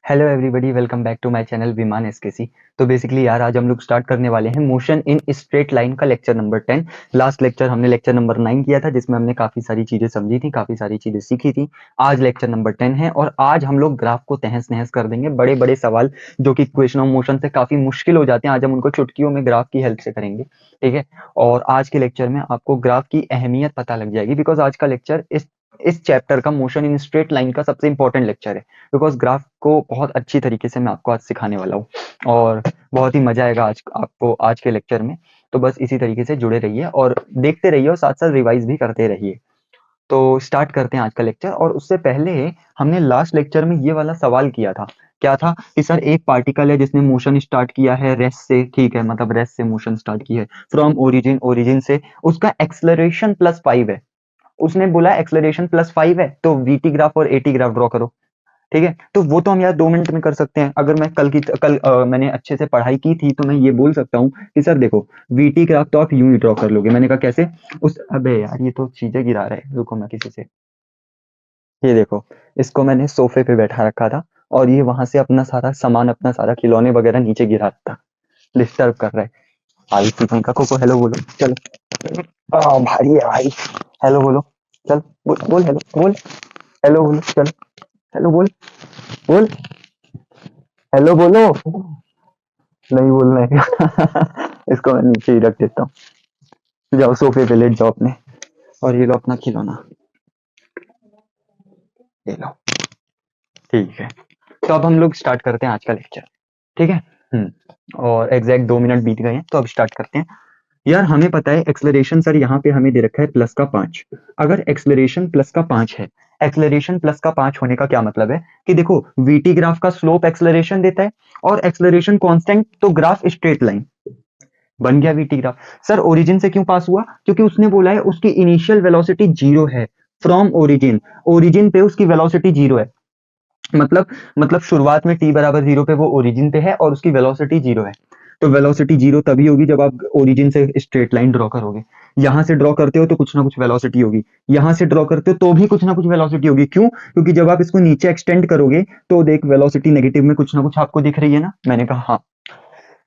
Hello everybody, welcome back to my channel Viman SKC. तो basically यार आज हम लोग स्टार्ट करने वाले हैं मोशन इन स्ट्रेट लाइन का लेक्चर नंबर 10। लास्ट लेक्चर हमने लेक्चर नंबर 9 किया था जिसमें हमने काफ़ी सारी चीज़ें समझी थी, काफ़ी सारी चीज़ें सीखी थी। आज लेक्चर नंबर 10 है और आज हम लोग ग्राफ को तहस नहस कर देंगे। बड़े बड़े सवाल जो कि इक्वेशन ऑफ मोशन से काफ़ी मुश्किल हो जाते हैं, आज हम उनको चुटकियों में ग्राफ की हेल्प से करेंगे। ठीक है। और आज के लेक्चर में आपको ग्राफ की अहमियत पता लग जाएगी, बिकॉज आज का लेक्चर इस चैप्टर का मोशन इन स्ट्रेट लाइन का सबसे इंपॉर्टेंट लेक्चर है। बिकॉज ग्राफ को बहुत अच्छी तरीके से मैं आपको आज सिखाने वाला हूँ और बहुत ही मजा आएगा आज आपको आज के लेक्चर में। तो बस इसी तरीके से जुड़े रहिए और देखते रहिए और साथ साथ रिवाइज भी करते रहिए। तो स्टार्ट करते हैं आज का लेक्चर। और उससे पहले हमने लास्ट लेक्चर में ये वाला सवाल किया था। क्या था कि सर एक पार्टिकल है जिसने मोशन स्टार्ट किया है रेस्ट से, ठीक है, मतलब रेस्ट से मोशन स्टार्ट की है फ्रॉम ओरिजिन, ओरिजिन से उसका एक्सलरेशन +5 है। उसने बोला एक्सलरेशन +5 है तो वीटी ग्राफ और एटी ग्राफ ड्रॉ करो। ठीक है, तो वो तो हम यार 2 मिनट में कर सकते हैं। अगर मैं मैंने अच्छे से पढ़ाई की थी तो मैं ये बोल सकता हूँ कि सर देखो वीटी ग्राफ तो आप यूं ही ड्रॉ कर लोगे। मैंने कहा कैसे? उस अबे यार ये तो चीजें गिरा रहा है, रुको मैं किसी से, ये देखो, इसको मैंने सोफे पे बैठा रखा था और ये वहां से अपना सारा सामान, अपना सारा खिलौने वगैरह नीचे गिरा रहा था, डिस्टर्ब कर रहा है। आलतू कहीं का। कोको हेलो बोलो चलो। भारी है भाई। हेलो बोलो। चल बोल बोल हेलो बोल। हेलो बोलो चल। हेलो बोल बोल। हेलो बोलो। नहीं बोलना है। इसको मैं नीचे ही रख देता हूँ। जाओ सोफे पे लेट जाओ अपने। और ये लो अपना खिलौना, ये लो। ठीक है, तो अब हम लोग स्टार्ट करते हैं आज का लेक्चर। ठीक है। और एग्जैक्ट 2 मिनट बीत गए हैं तो अब स्टार्ट करते हैं। यार हमें पता है एक्सलरेशन, सर यहाँ पे हमें दे रखा है +5। अगर एक्सलरेशन +5 है, एक्सलरेशन +5 होने का क्या मतलब है कि देखो वीटी ग्राफ का स्लोप एक्सलरेशन देता है और एक्सलरेशन कांस्टेंट तो ग्राफ स्ट्रेट लाइन बन गया वीटी ग्राफ। सर ओरिजिन से क्यों पास हुआ? क्योंकि उसने बोला है उसकी इनिशियल वेलोसिटी 0 है फ्रॉम ओरिजिन। ओरिजिन पे उसकी वेलोसिटी 0 है। मतलब शुरुआत में t बराबर 0 पे वो ओरिजिन पे है और उसकी वेलोसिटी 0 है। तो वेलोसिटी 0 तभी होगी जब आप ओरिजिन से स्ट्रेट लाइन ड्रॉ करोगे। यहां से ड्रॉ करते हो तो कुछ ना कुछ वेलोसिटी होगी, यहां से ड्रॉ करते हो तो भी कुछ ना कुछ वेलोसिटी होगी। क्यों? क्योंकि जब आप इसको नीचे एक्सटेंड करोगे तो देख वेलोसिटी नेगेटिव में कुछ ना कुछ आपको दिख रही है ना। मैंने कहा हाँ।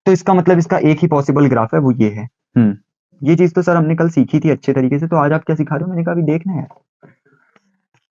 तो इसका मतलब इसका एक ही पॉसिबल ग्राफ है, वो ये है। ये चीज तो सर हमने कल सीखी थी अच्छे तरीके से, तो आज आप क्या सिखा रहे हो? मैंने कहा अभी देखना है।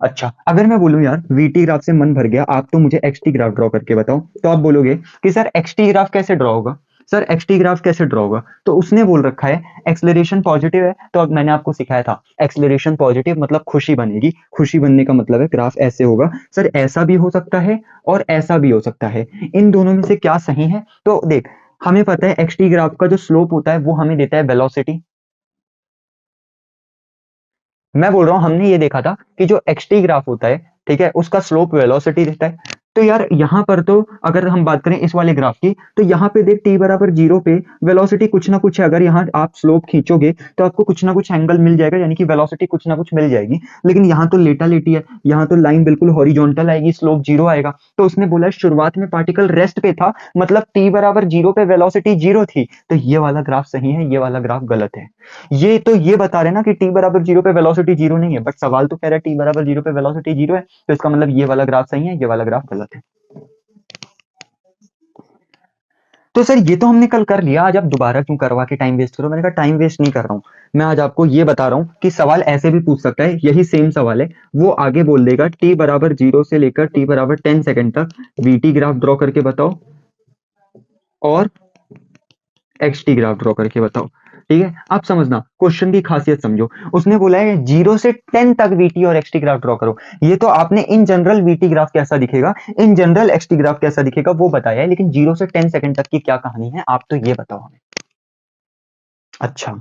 अच्छा, अगर मैं बोलूं यार वीटी ग्राफ से मन भर गया, आप तो मुझे एक्सटी ग्राफ ड्रॉ करके बताओ, तो आप बोलोगे कि सर एक्सटी ग्राफ कैसे ड्रॉ होगा? सर एक्सटी ग्राफ कैसे ड्रॉ होगा? तो उसने बोल रखा है एक्सलरेशन पॉजिटिव है, तो अब मैंने आपको सिखाया था एक्सलरेशन पॉजिटिव मतलब खुशी बनेगी। खुशी बनने का मतलब है ग्राफ ऐसे होगा। सर ऐसा भी हो सकता है और ऐसा भी हो सकता है, इन दोनों में से क्या सही है? तो देख, हमें पता है एक्सटी ग्राफ का जो स्लोप होता है वो हमें देता है वेलोसिटी। मैं बोल रहा हूँ हमने ये देखा था कि जो एक्सटी ग्राफ होता है, ठीक है, उसका स्लोप वेलोसिटी रहता है। तो यार यहाँ पर तो अगर हम बात करें इस वाले ग्राफ की, तो यहाँ पे देख t बराबर 0 पे वेलोसिटी कुछ ना कुछ है। अगर यहाँ आप स्लोप खींचोगे तो आपको कुछ ना कुछ एंगल मिल जाएगा, यानी कि वेलोसिटी कुछ ना कुछ मिल जाएगी। लेकिन यहाँ तो लेटा लेटी है, यहाँ तो लाइन बिल्कुल हॉरिजॉन्टल आएगी, स्लोप 0 आएगा। तो उसने बोला शुरुआत में पार्टिकल रेस्ट पे था, मतलब t बराबर 0 पे वेलोसिटी 0 थी। तो ये वाला ग्राफ सही है, ये वाला ग्राफ गलत है। ये तो ये बता रहे ना कि t बराबर 0 पे वेलोसिटी 0 नहीं है, बट सवाल तो कह रहा है t बराबर 0 पे वेलोसिटी 0 है, तो इसका मतलब ये वाला ग्राफ सही है, ये वाला ग्राफ गलत है। तो सर ये तो हमने कल कर लिया, आज आप दोबारा क्यों करवा के टाइम वेस्ट करो? मैंने कहा टाइम वेस्ट नहीं कर रहा हूँ, मैं आज आपको ये बता रहा हूँ कि सवाल ऐसे भी पूछ सकता है, यही सेम सवाल है। वो आगे बोल देगा t बराबर 0 से लेकर t बराबर 10 सेकंड तक vt ग्राफ ड्रॉ करके बताओ और एक्सटी ग्राफ ड्रॉ करके बताओ। ठीक है, आप समझना, क्वेश्चन की खासियत समझो। उसने बोला है 0 से 10 तक वीटी और एक्सटी ग्राफ ड्रॉ करो। ये तो आपने इन जनरल वीटी ग्राफ कैसा दिखेगा, इन जनरल एक्सटी ग्राफ कैसा दिखेगा वो बताया है, लेकिन 0 से 10 सेकंड तक की क्या कहानी है आप तो ये बताओ हमें। अच्छा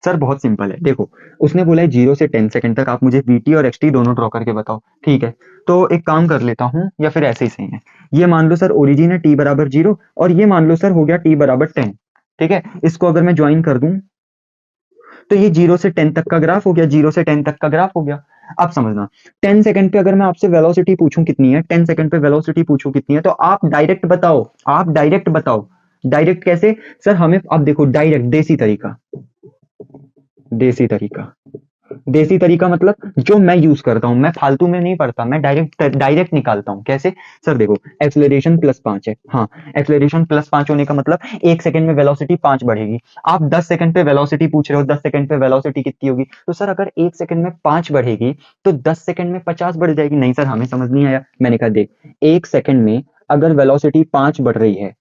सर बहुत सिंपल है, देखो उसने बोला है 0 से 10 सेकंड तक आप मुझे वीटी और एक्सटी दोनों ड्रॉ करके बताओ। ठीक है, तो एक काम कर लेता हूं, या फिर ऐसे ही सही है। ये मान लो सर ओरिजिन है t बराबर 0 और ये मान लो सर हो गया t बराबर 10। ठीक है, इसको अगर मैं ज्वाइन कर दूं तो ये 0 से 10 तक का ग्राफ हो गया, 0 से 10 तक का ग्राफ हो गया। अब समझना, 10 सेकंड पे अगर मैं आपसे वेलोसिटी पूछूं कितनी है, 10 सेकंड पे वेलोसिटी पूछूं कितनी है, तो आप डायरेक्ट बताओ, आप डायरेक्ट बताओ। डायरेक्ट कैसे? सर हमें अब देखो, डायरेक्ट देसी तरीका, देसी तरीका। देसी तरीका मतलब जो मैं यूज करता हूं, मैं फालतू में नहीं पढ़ता, मैं डायरेक्ट निकालता हूं। कैसे? सर देखो, एक्सेलरेशन +5 है। हाँ, एक्सेलरेशन +5 होने का मतलब 1 सेकंड में वेलोसिटी 5 बढ़ेगी। आप 10 सेकंड पे वेलोसिटी पूछ रहे हो, 10 सेकंड पे वेलोसिटी कितनी होगी? तो सर अगर 1 सेकंड में 5 बढ़ेगी तो 10 सेकंड में 50 बढ़ जाएगी। नहीं सर, हमें समझ नहीं आया। मैंने कहा देख, 1 सेकंड में अगर वेलोसिटी 5 बढ़ रही है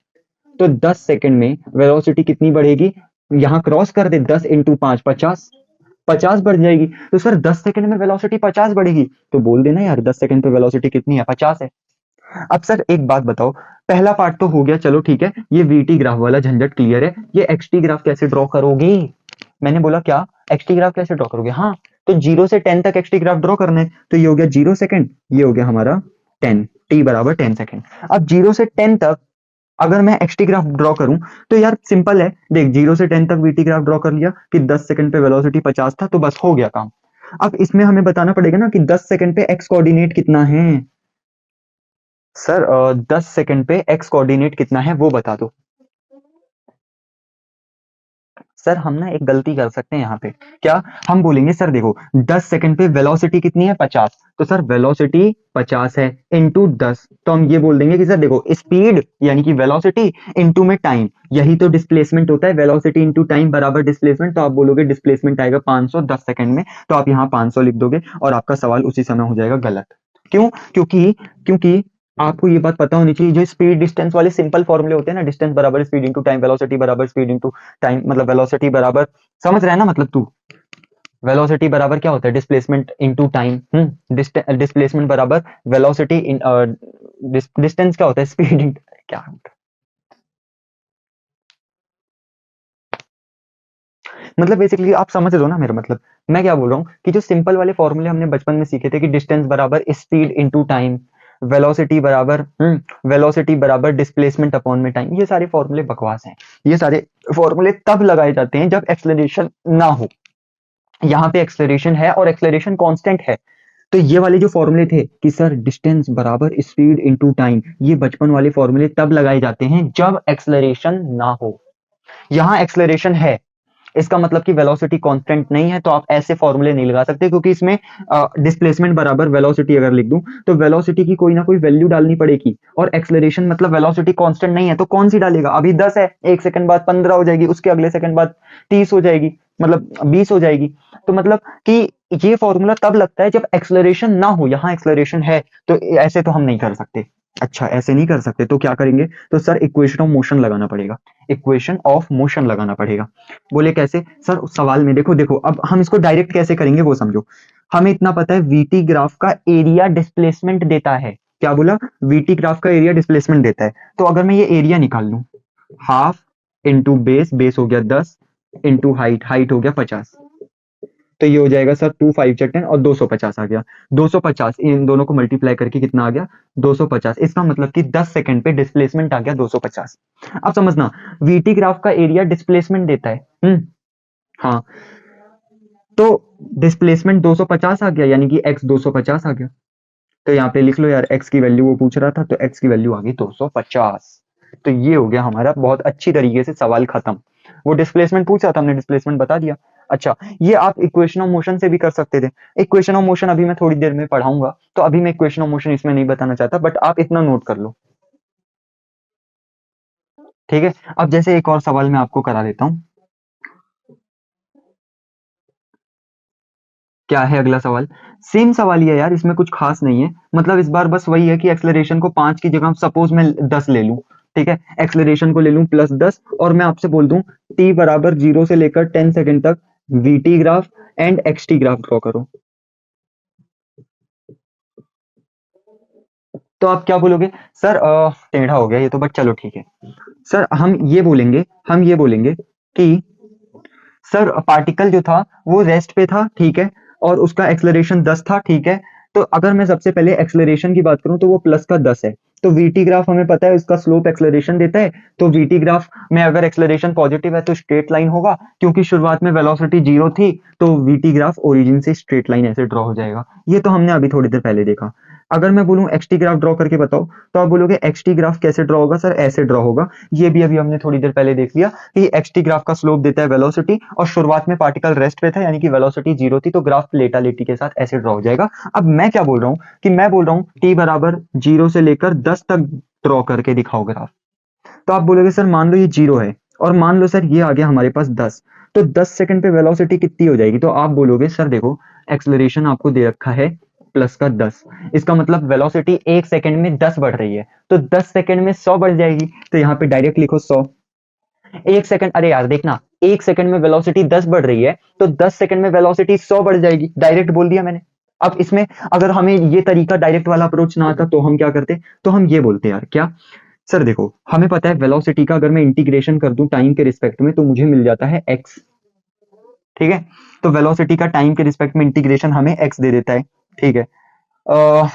तो 10 सेकंड में वेलोसिटी कितनी बढ़ेगी? यहां क्रॉस कर दे, 10 इंटू 5 50, 50 बढ़ जाएगी। तो सर 10 सेकंड में वेलोसिटी 50 बढ़ेगी, तो बोल देना यार 10 सेकंड पे वेलोसिटी कितनी है? 50 है। अब सर एक बात बताओ, पहला पार्ट तो हो गया, चलो ठीक है, ये वीटी ग्राफ वाला झंझट क्लियर है। ये एक्सटी ग्राफ कैसे ड्रॉ करोगे? मैंने बोला क्या? एक्सटी ग्राफ कैसे ड्रॉ करोगे? हाँ, तो 0 से 10 तक एक्सटी ग्राफ ड्रॉ करना है। तो ये हो गया 0 सेकंड, ये हो गया हमारा 10, टी बराबर 10 सेकंड। अब 0 से 10 तक अगर मैं एक्सटी ग्राफ ड्रॉ करूं तो यार सिंपल है, देख 0 से 10 तक वीटी ग्राफ ड्रॉ कर लिया कि 10 सेकंड पे वेलोसिटी 50 था, तो बस हो गया काम। अब इसमें हमें बताना पड़ेगा ना कि 10 सेकंड पे एक्स कोऑर्डिनेट कितना है। सर 10 सेकंड पे एक्स कोऑर्डिनेट कितना है वो बता दो। सर हम ना एक गलती कर सकते हैं यहाँ पे। क्या? हम बोलेंगे सर देखो 10 सेकंड पे वेलोसिटी कितनी है? 50। तो सर वेलोसिटी 50 है इंटू 10, तो हम ये बोल देंगे कि सर देखो स्पीड यानी कि वेलोसिटी इंटू में टाइम, यही तो डिस्प्लेसमेंट होता है। वेलोसिटी इंटू टाइम बराबर डिस्प्लेसमेंट, तो आप बोलोगे डिस्प्लेसमेंट आएगा 500 10 सेकंड में, तो आप यहाँ 500 लिख दोगे और आपका सवाल उसी समय हो जाएगा गलत। क्यों? क्योंकि क्योंकि आपको ये बात पता होनी चाहिए, जो स्पीड डिस्टेंस वाले सिंपल फॉर्मूले होते हैं ना, डिस्टेंस बराबर स्पीड इंटू टाइम, वेलोसिटी बराबर स्पीड इंटू टाइम, मतलब वेलोसिटी बराबर, समझ रहा है ना मतलब तू? वेलोसिटी बराबर क्या होता है? Displacement into time. डिस्प्लेसमेंट बराबर वेलोसिटी इन, डिस्टेंस क्या होता है? स्पीड इन, क्या होता है? मतलब बेसिकली आप समझ रहे हो ना मेरा मतलब? मैं क्या बोल रहा हूँ कि जो सिंपल वाले फॉर्मूले हमने बचपन में सीखे थे कि डिस्टेंस बराबर स्पीड इनटू टाइम, वेलोसिटी बराबर डिस्प्लेसमेंट अपॉन में टाइम, ये सारे फॉर्मूले बकवास हैं। ये सारे फॉर्मूले तब लगाए जाते हैं जब एक्सेलरेशन ना हो। यहाँ पे एक्सेलरेशन है और एक्सेलरेशन कांस्टेंट है। तो ये वाले जो फॉर्मूले थे कि सर डिस्टेंस बराबर स्पीड इनटू टाइम, ये बचपन वाले फॉर्मूले तब लगाए जाते हैं जब एक्सेलरेशन ना हो। यहाँ एक्सेलरेशन है, इसका मतलब कि वेलोसिटी कांस्टेंट नहीं है, तो आप ऐसे फॉर्मूले नहीं लगा सकते, क्योंकि इसमें डिस्प्लेसमेंट बराबर वेलोसिटी अगर लिख दूं तो वेलोसिटी की कोई ना कोई वैल्यू डालनी पड़ेगी, और एक्सेलरेशन मतलब वेलोसिटी कांस्टेंट नहीं है, तो कौन सी डालेगा? अभी 10 है, 1 सेकंड बाद 15 हो जाएगी, उसके अगले सेकंड बाद 30 हो जाएगी, मतलब 20 हो जाएगी। तो मतलब कि ये फॉर्मूला तब लगता है जब एक्सेलरेशन ना हो। यहाँ एक्सेलरेशन है, तो ऐसे तो हम नहीं कर सकते। अच्छा, ऐसे नहीं कर सकते तो क्या करेंगे? तो सर इक्वेशन ऑफ मोशन लगाना पड़ेगा, इक्वेशन ऑफ मोशन लगाना पड़ेगा। बोले कैसे? सर उस सवाल में देखो देखो, अब हम इसको डायरेक्ट कैसे करेंगे वो समझो। हमें इतना पता है वीटी ग्राफ का एरिया डिस्प्लेसमेंट देता है। क्या बोला? वीटी ग्राफ का एरिया डिस्प्लेसमेंट देता है। तो अगर मैं ये एरिया निकाल लूं, हाफ इंटू बेस, बेस हो गया 10 इंटू हाइट, हाइट हो गया 50, तो ये हो जाएगा सर 2 5 10 और 250 आ गया। 250 इन दोनों को मल्टीप्लाई करके कितना आ गया? 250। इसका मतलब कि 10 सेकंड पे डिस्प्लेसमेंट आ गया 250। अब समझना, वीटी ग्राफ का एरिया डिस्प्लेसमेंट देता है। हाँ, तो डिस्प्लेसमेंट 250 आ गया, यानी कि x 250 आ गया। तो यहाँ पे लिख लो यार, x की वैल्यू वो पूछ रहा था, तो x की वैल्यू आ गई 250। तो ये हो गया हमारा बहुत अच्छी तरीके से सवाल खत्म। वो डिस्प्लेसमेंट पूछा था, हमने डिस्प्लेसमेंट बता दिया। अच्छा, ये आप इक्वेशन ऑफ मोशन से भी कर सकते थे। इक्वेशन ऑफ मोशन अभी मैं थोड़ी देर में पढ़ाऊंगा, तो अभी मैं इक्वेशन ऑफ मोशन इसमें नहीं बताना चाहता, बट आप इतना नोट कर लो, ठीक है? अब जैसे एक और सवाल मैं आपको करा देता हूँ। क्या है अगला सवाल? सेम सवाल ही है यार, इसमें कुछ खास नहीं है। मतलब इस बार बस वही है कि एक्सेलरेशन को 5 की जगह सपोज मैं 10 ले लूं, ठीक है? एक्सेलरेशन को ले लूं +10, और मैं आपसे बोल दूं t बराबर 0 से लेकर 10 सेकंड तक vt graph and xt graph draw करो। तो आप क्या बोलोगे? सर टेढ़ा हो गया ये तो, बट चलो ठीक है। सर हम ये बोलेंगे कि सर पार्टिकल जो था वो रेस्ट पे था, ठीक है, और उसका एक्सेलरेशन 10 था, ठीक है। तो अगर मैं सबसे पहले एक्सेलरेशन की बात करूं तो वो प्लस का 10 है। तो वीटी ग्राफ हमें पता है उसका स्लोप एक्सेलरेशन देता है, तो वीटी ग्राफ में अगर एक्सेलरेशन पॉजिटिव है तो स्ट्रेट लाइन होगा, क्योंकि शुरुआत में वेलोसिटी 0 थी, तो वीटी ग्राफ ओरिजिन से स्ट्रेट लाइन ऐसे ड्रॉ हो जाएगा। ये तो हमने अभी थोड़ी देर पहले देखा। अगर मैं बोलूं एक्सटी ग्राफ ड्रॉ करके बताओ, तो आप बोलोगे एक्सटी ग्राफ कैसे ड्रॉ होगा सर, ऐसे ड्रॉ होगा। ये भी अभी हमने थोड़ी देर पहले देख लिया कि एक्सटी ग्राफ का स्लोप देता है वेलोसिटी, और शुरुआत में पार्टिकल रेस्ट पे था यानी कि वेलोसिटी जीरो थी, तो ग्राफ लेटालिटी के साथ ऐसे ड्रॉ हो जाएगा। अब मैं क्या बोल रहा हूँ कि मैं बोल रहा हूँ टी बराबर 0 से लेकर 10 तक ड्रॉ करके दिखाओ ग्राफ। तो आप बोलोगे सर मान लो ये 0 है, और मान लो सर ये आ गया हमारे पास 10, तो 10 सेकंड पे वेलोसिटी कितनी हो जाएगी? तो आप बोलोगे सर देखो, एक्सेलरेशन आपको दे रखा है प्लस का 10, इसका मतलब वेलोसिटी 1 सेकंड में 10 बढ़ रही है, तो 10 सेकंड में 100 बढ़ जाएगी, तो यहाँ पे डायरेक्ट लिखो 100। 1 सेकंड, अरे यार देखना, 1 सेकंड में वेलोसिटी 10 बढ़ रही है, तो 10 सेकंड में वेलोसिटी 100 बढ़ जाएगी, डायरेक्ट बोल दिया मैंने। अब इसमें अगर हमें ये तरीका डायरेक्ट वाला अप्रोच ना आता तो हम क्या करते? तो हम ये बोलते यार क्या, सर देखो हमें पता है वेलोसिटी का अगर मैं इंटीग्रेशन कर दूं टाइम के रिस्पेक्ट में तो मुझे मिल जाता है x, ठीक है? तो वेलोसिटी का टाइम के रिस्पेक्ट में इंटीग्रेशन हमें x दे देता है, ठीक है? अ,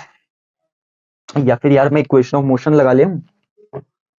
या फिर यार मैं इक्वेशन ऑफ मोशन लगा ले,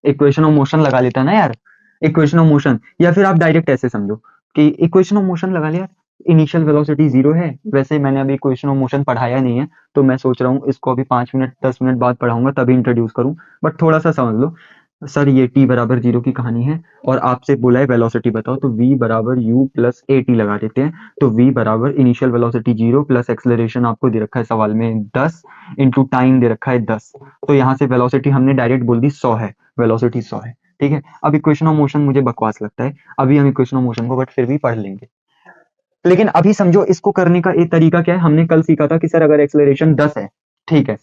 इक्वेशन ऑफ मोशन लगा लेता ना यार, इक्वेशन ऑफ मोशन, या फिर आप डायरेक्ट ऐसे समझो कि इक्वेशन ऑफ मोशन लगा लिया। इनिशियल वेलोसिटी 0 है, वैसे मैंने अभी इक्वेशन ऑफ मोशन पढ़ाया नहीं है, तो मैं सोच रहा हूँ इसको अभी 5 मिनट 10 मिनट बाद पढ़ाऊंगा तभी इंट्रोड्यूस करूँ, बट थोड़ा सा समझ लो। सर ये t बराबर 0 की कहानी है, और आपसे बोला है वेलोसिटी बताओ, तो v बराबर u प्लस ए टी लगा देते हैं। तो v बराबर इनिशियल वेलोसिटी 0 प्लस एक्सलरेशन आपको दे रखा है सवाल में 10 इंटू टाइम दे रखा है 10, तो यहाँ से वेलोसिटी हमने डायरेक्ट बोल दी 100 है, वेलोसिटी 100 है, ठीक है? अब इक्वेशन ऑफ मोशन मुझे बकवास लगता है, अभी हम इक्वेशन ऑफ मोशन को बट फिर भी पढ़ लेंगे। लेकिन अभी समझो इसको करने का एक तरीका क्या है, हमने कल सीखा था कि सर अगर एक्सेलरेशन 10 है, ठीक है,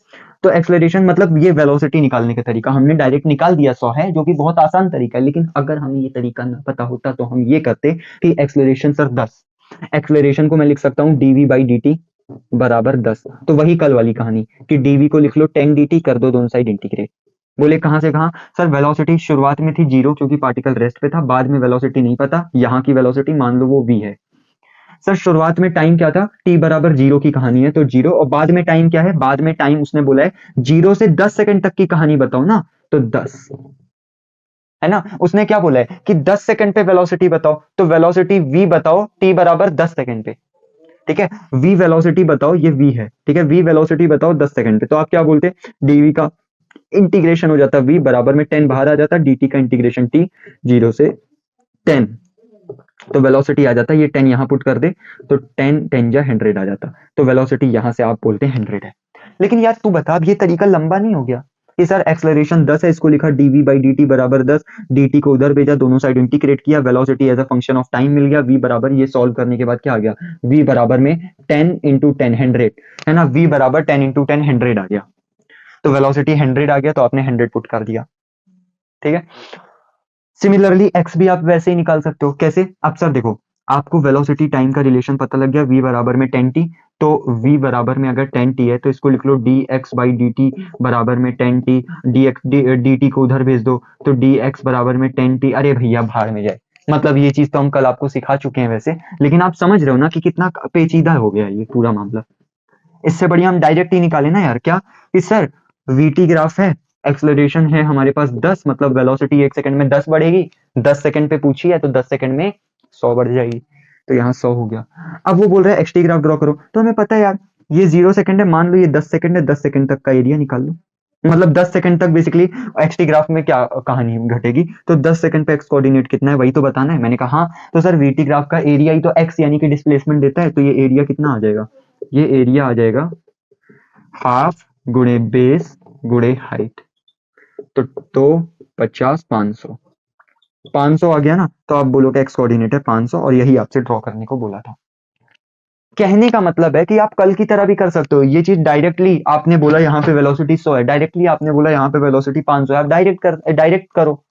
तो एक्सेलरेशन मतलब ये वेलोसिटी निकालने का तरीका हमने डायरेक्ट निकाल दिया 100 है, जो कि बहुत आसान तरीका है। लेकिन अगर हमें ये तरीका ना पता होता तो हम ये करते कि एक्सेलरेशन सर 10, एक्सेलरेशन को मैं लिख सकता हूँ dv बाई dt बराबर 10, तो वही कल वाली कहानी कि dv को लिख लो 10 dt, कर दो दोनों साइड इंटीग्रेट। बोले कहां से कहां? सर वेलोसिटी शुरुआत में थी 0 क्योंकि पार्टिकल रेस्ट पे था, बाद में वेलोसिटी नहीं पता, यहाँ की वेलोसिटी मान लो वो v है। सर शुरुआत में टाइम क्या था? t बराबर 0 की कहानी है तो 0, और बाद में टाइम क्या है? बाद में टाइम उसने बोला है 0 से 10 सेकंड तक की कहानी बताओ ना, तो 10 है ना। उसने क्या बोला है कि 10 सेकंड पे वेलोसिटी बताओ, तो वेलोसिटी v बताओ t बराबर 10 सेकंड पे, ठीक है? v वेलोसिटी बताओ, ये v है, ठीक है? v वेलोसिटी बताओ 10 सेकंड पे, तो आप क्या बोलते? dv का इंटीग्रेशन हो जाता v बराबर में 10 बाहर आ जाता, dt का इंटीग्रेशन t 0 से 10, तो वेलोसिटी आ जाता है, ये 10 यहाँ पुट कर दे तो 10 10 जा 100 आ जाता, तो वेलोसिटी यहाँ से आप बोलते हैं 100 है। लेकिन यार तू बता, अब ये तरीका लंबा नहीं हो गया कि सर एक्सेलरेशन 10 है, इसको लिखा dv बाई dt बराबर 10, dt को उधर भेजा, दोनों साइड इंटीग्रेट किया, velocity as a function of time मिल गया, v बराबर, ये सॉल्व करने के बाद क्या आ गया? v बराबर में 10 इंटू 10 100 है ना, v बराबर 10 इंटू 10 100 आ गया, तो वेलोसिटी 100 आ गया, तो आपने 100 पुट कर दिया, ठीक है? सिमिलरली x भी आप वैसे ही निकाल सकते हो, कैसे? अब सर देखो, आपको वेलोसिटी टाइम का रिलेशन पता लग गया, v बराबर में 10t, तो v बराबर में अगर 10t है तो इसको लिख लो dx बाई dt बराबर में 10t, dt को उधर भेज दो तो dx बराबर में 10t। अरे भैया भाड़ में जाए, मतलब ये चीज तो हम कल आपको सिखा चुके हैं वैसे, लेकिन आप समझ रहे हो ना कि कितना पेचीदा हो गया ये पूरा मामला। इससे बढ़िया हम डायरेक्ट ही निकाले ना यार, क्या कि सर vt ग्राफ है, एक्सेलरेशन है हमारे पास 10, मतलब वेलोसिटी 1 सेकंड में 10 बढ़ेगी, 10 सेकंड पे पूछी है तो 10 सेकंड में 100 बढ़ जाएगी, तो यहाँ 100 हो गया। अब वो बोल रहा है एक्सटी ग्राफ ड्रॉ करो, तो हमें पता है यार ये 0 सेकंड है, मान लो ये 10 सेकंड है, 10 सेकंड तक का एरिया निकाल लो, मतलब 10 सेकंड तक बेसिकली एक्सटी ग्राफ में क्या कहानी घटेगी, तो 10 सेकंड पे एक्स कोऑर्डिनेट कितना है वही तो बताना है। मैंने कहा हाँ, तो सर वीटी ग्राफ का एरिया ही तो एक्स यानी कि डिस्प्लेसमेंट देता है, तो ये एरिया कितना आ जाएगा? ये एरिया आ जाएगा हाफ गुणे बेस गुणे हाइट, तो 50 500, 500 आ गया ना, तो आप बोलोगे एक्स कोऑर्डिनेट है 500, और यही आपसे ड्रॉ करने को बोला था। कहने का मतलब है कि आप कल की तरह भी कर सकते हो ये चीज, डायरेक्टली आपने बोला यहाँ पे वेलोसिटी 100 है, डायरेक्टली आपने बोला यहाँ पे वेलोसिटी 500 है, आप डायरेक्ट करो।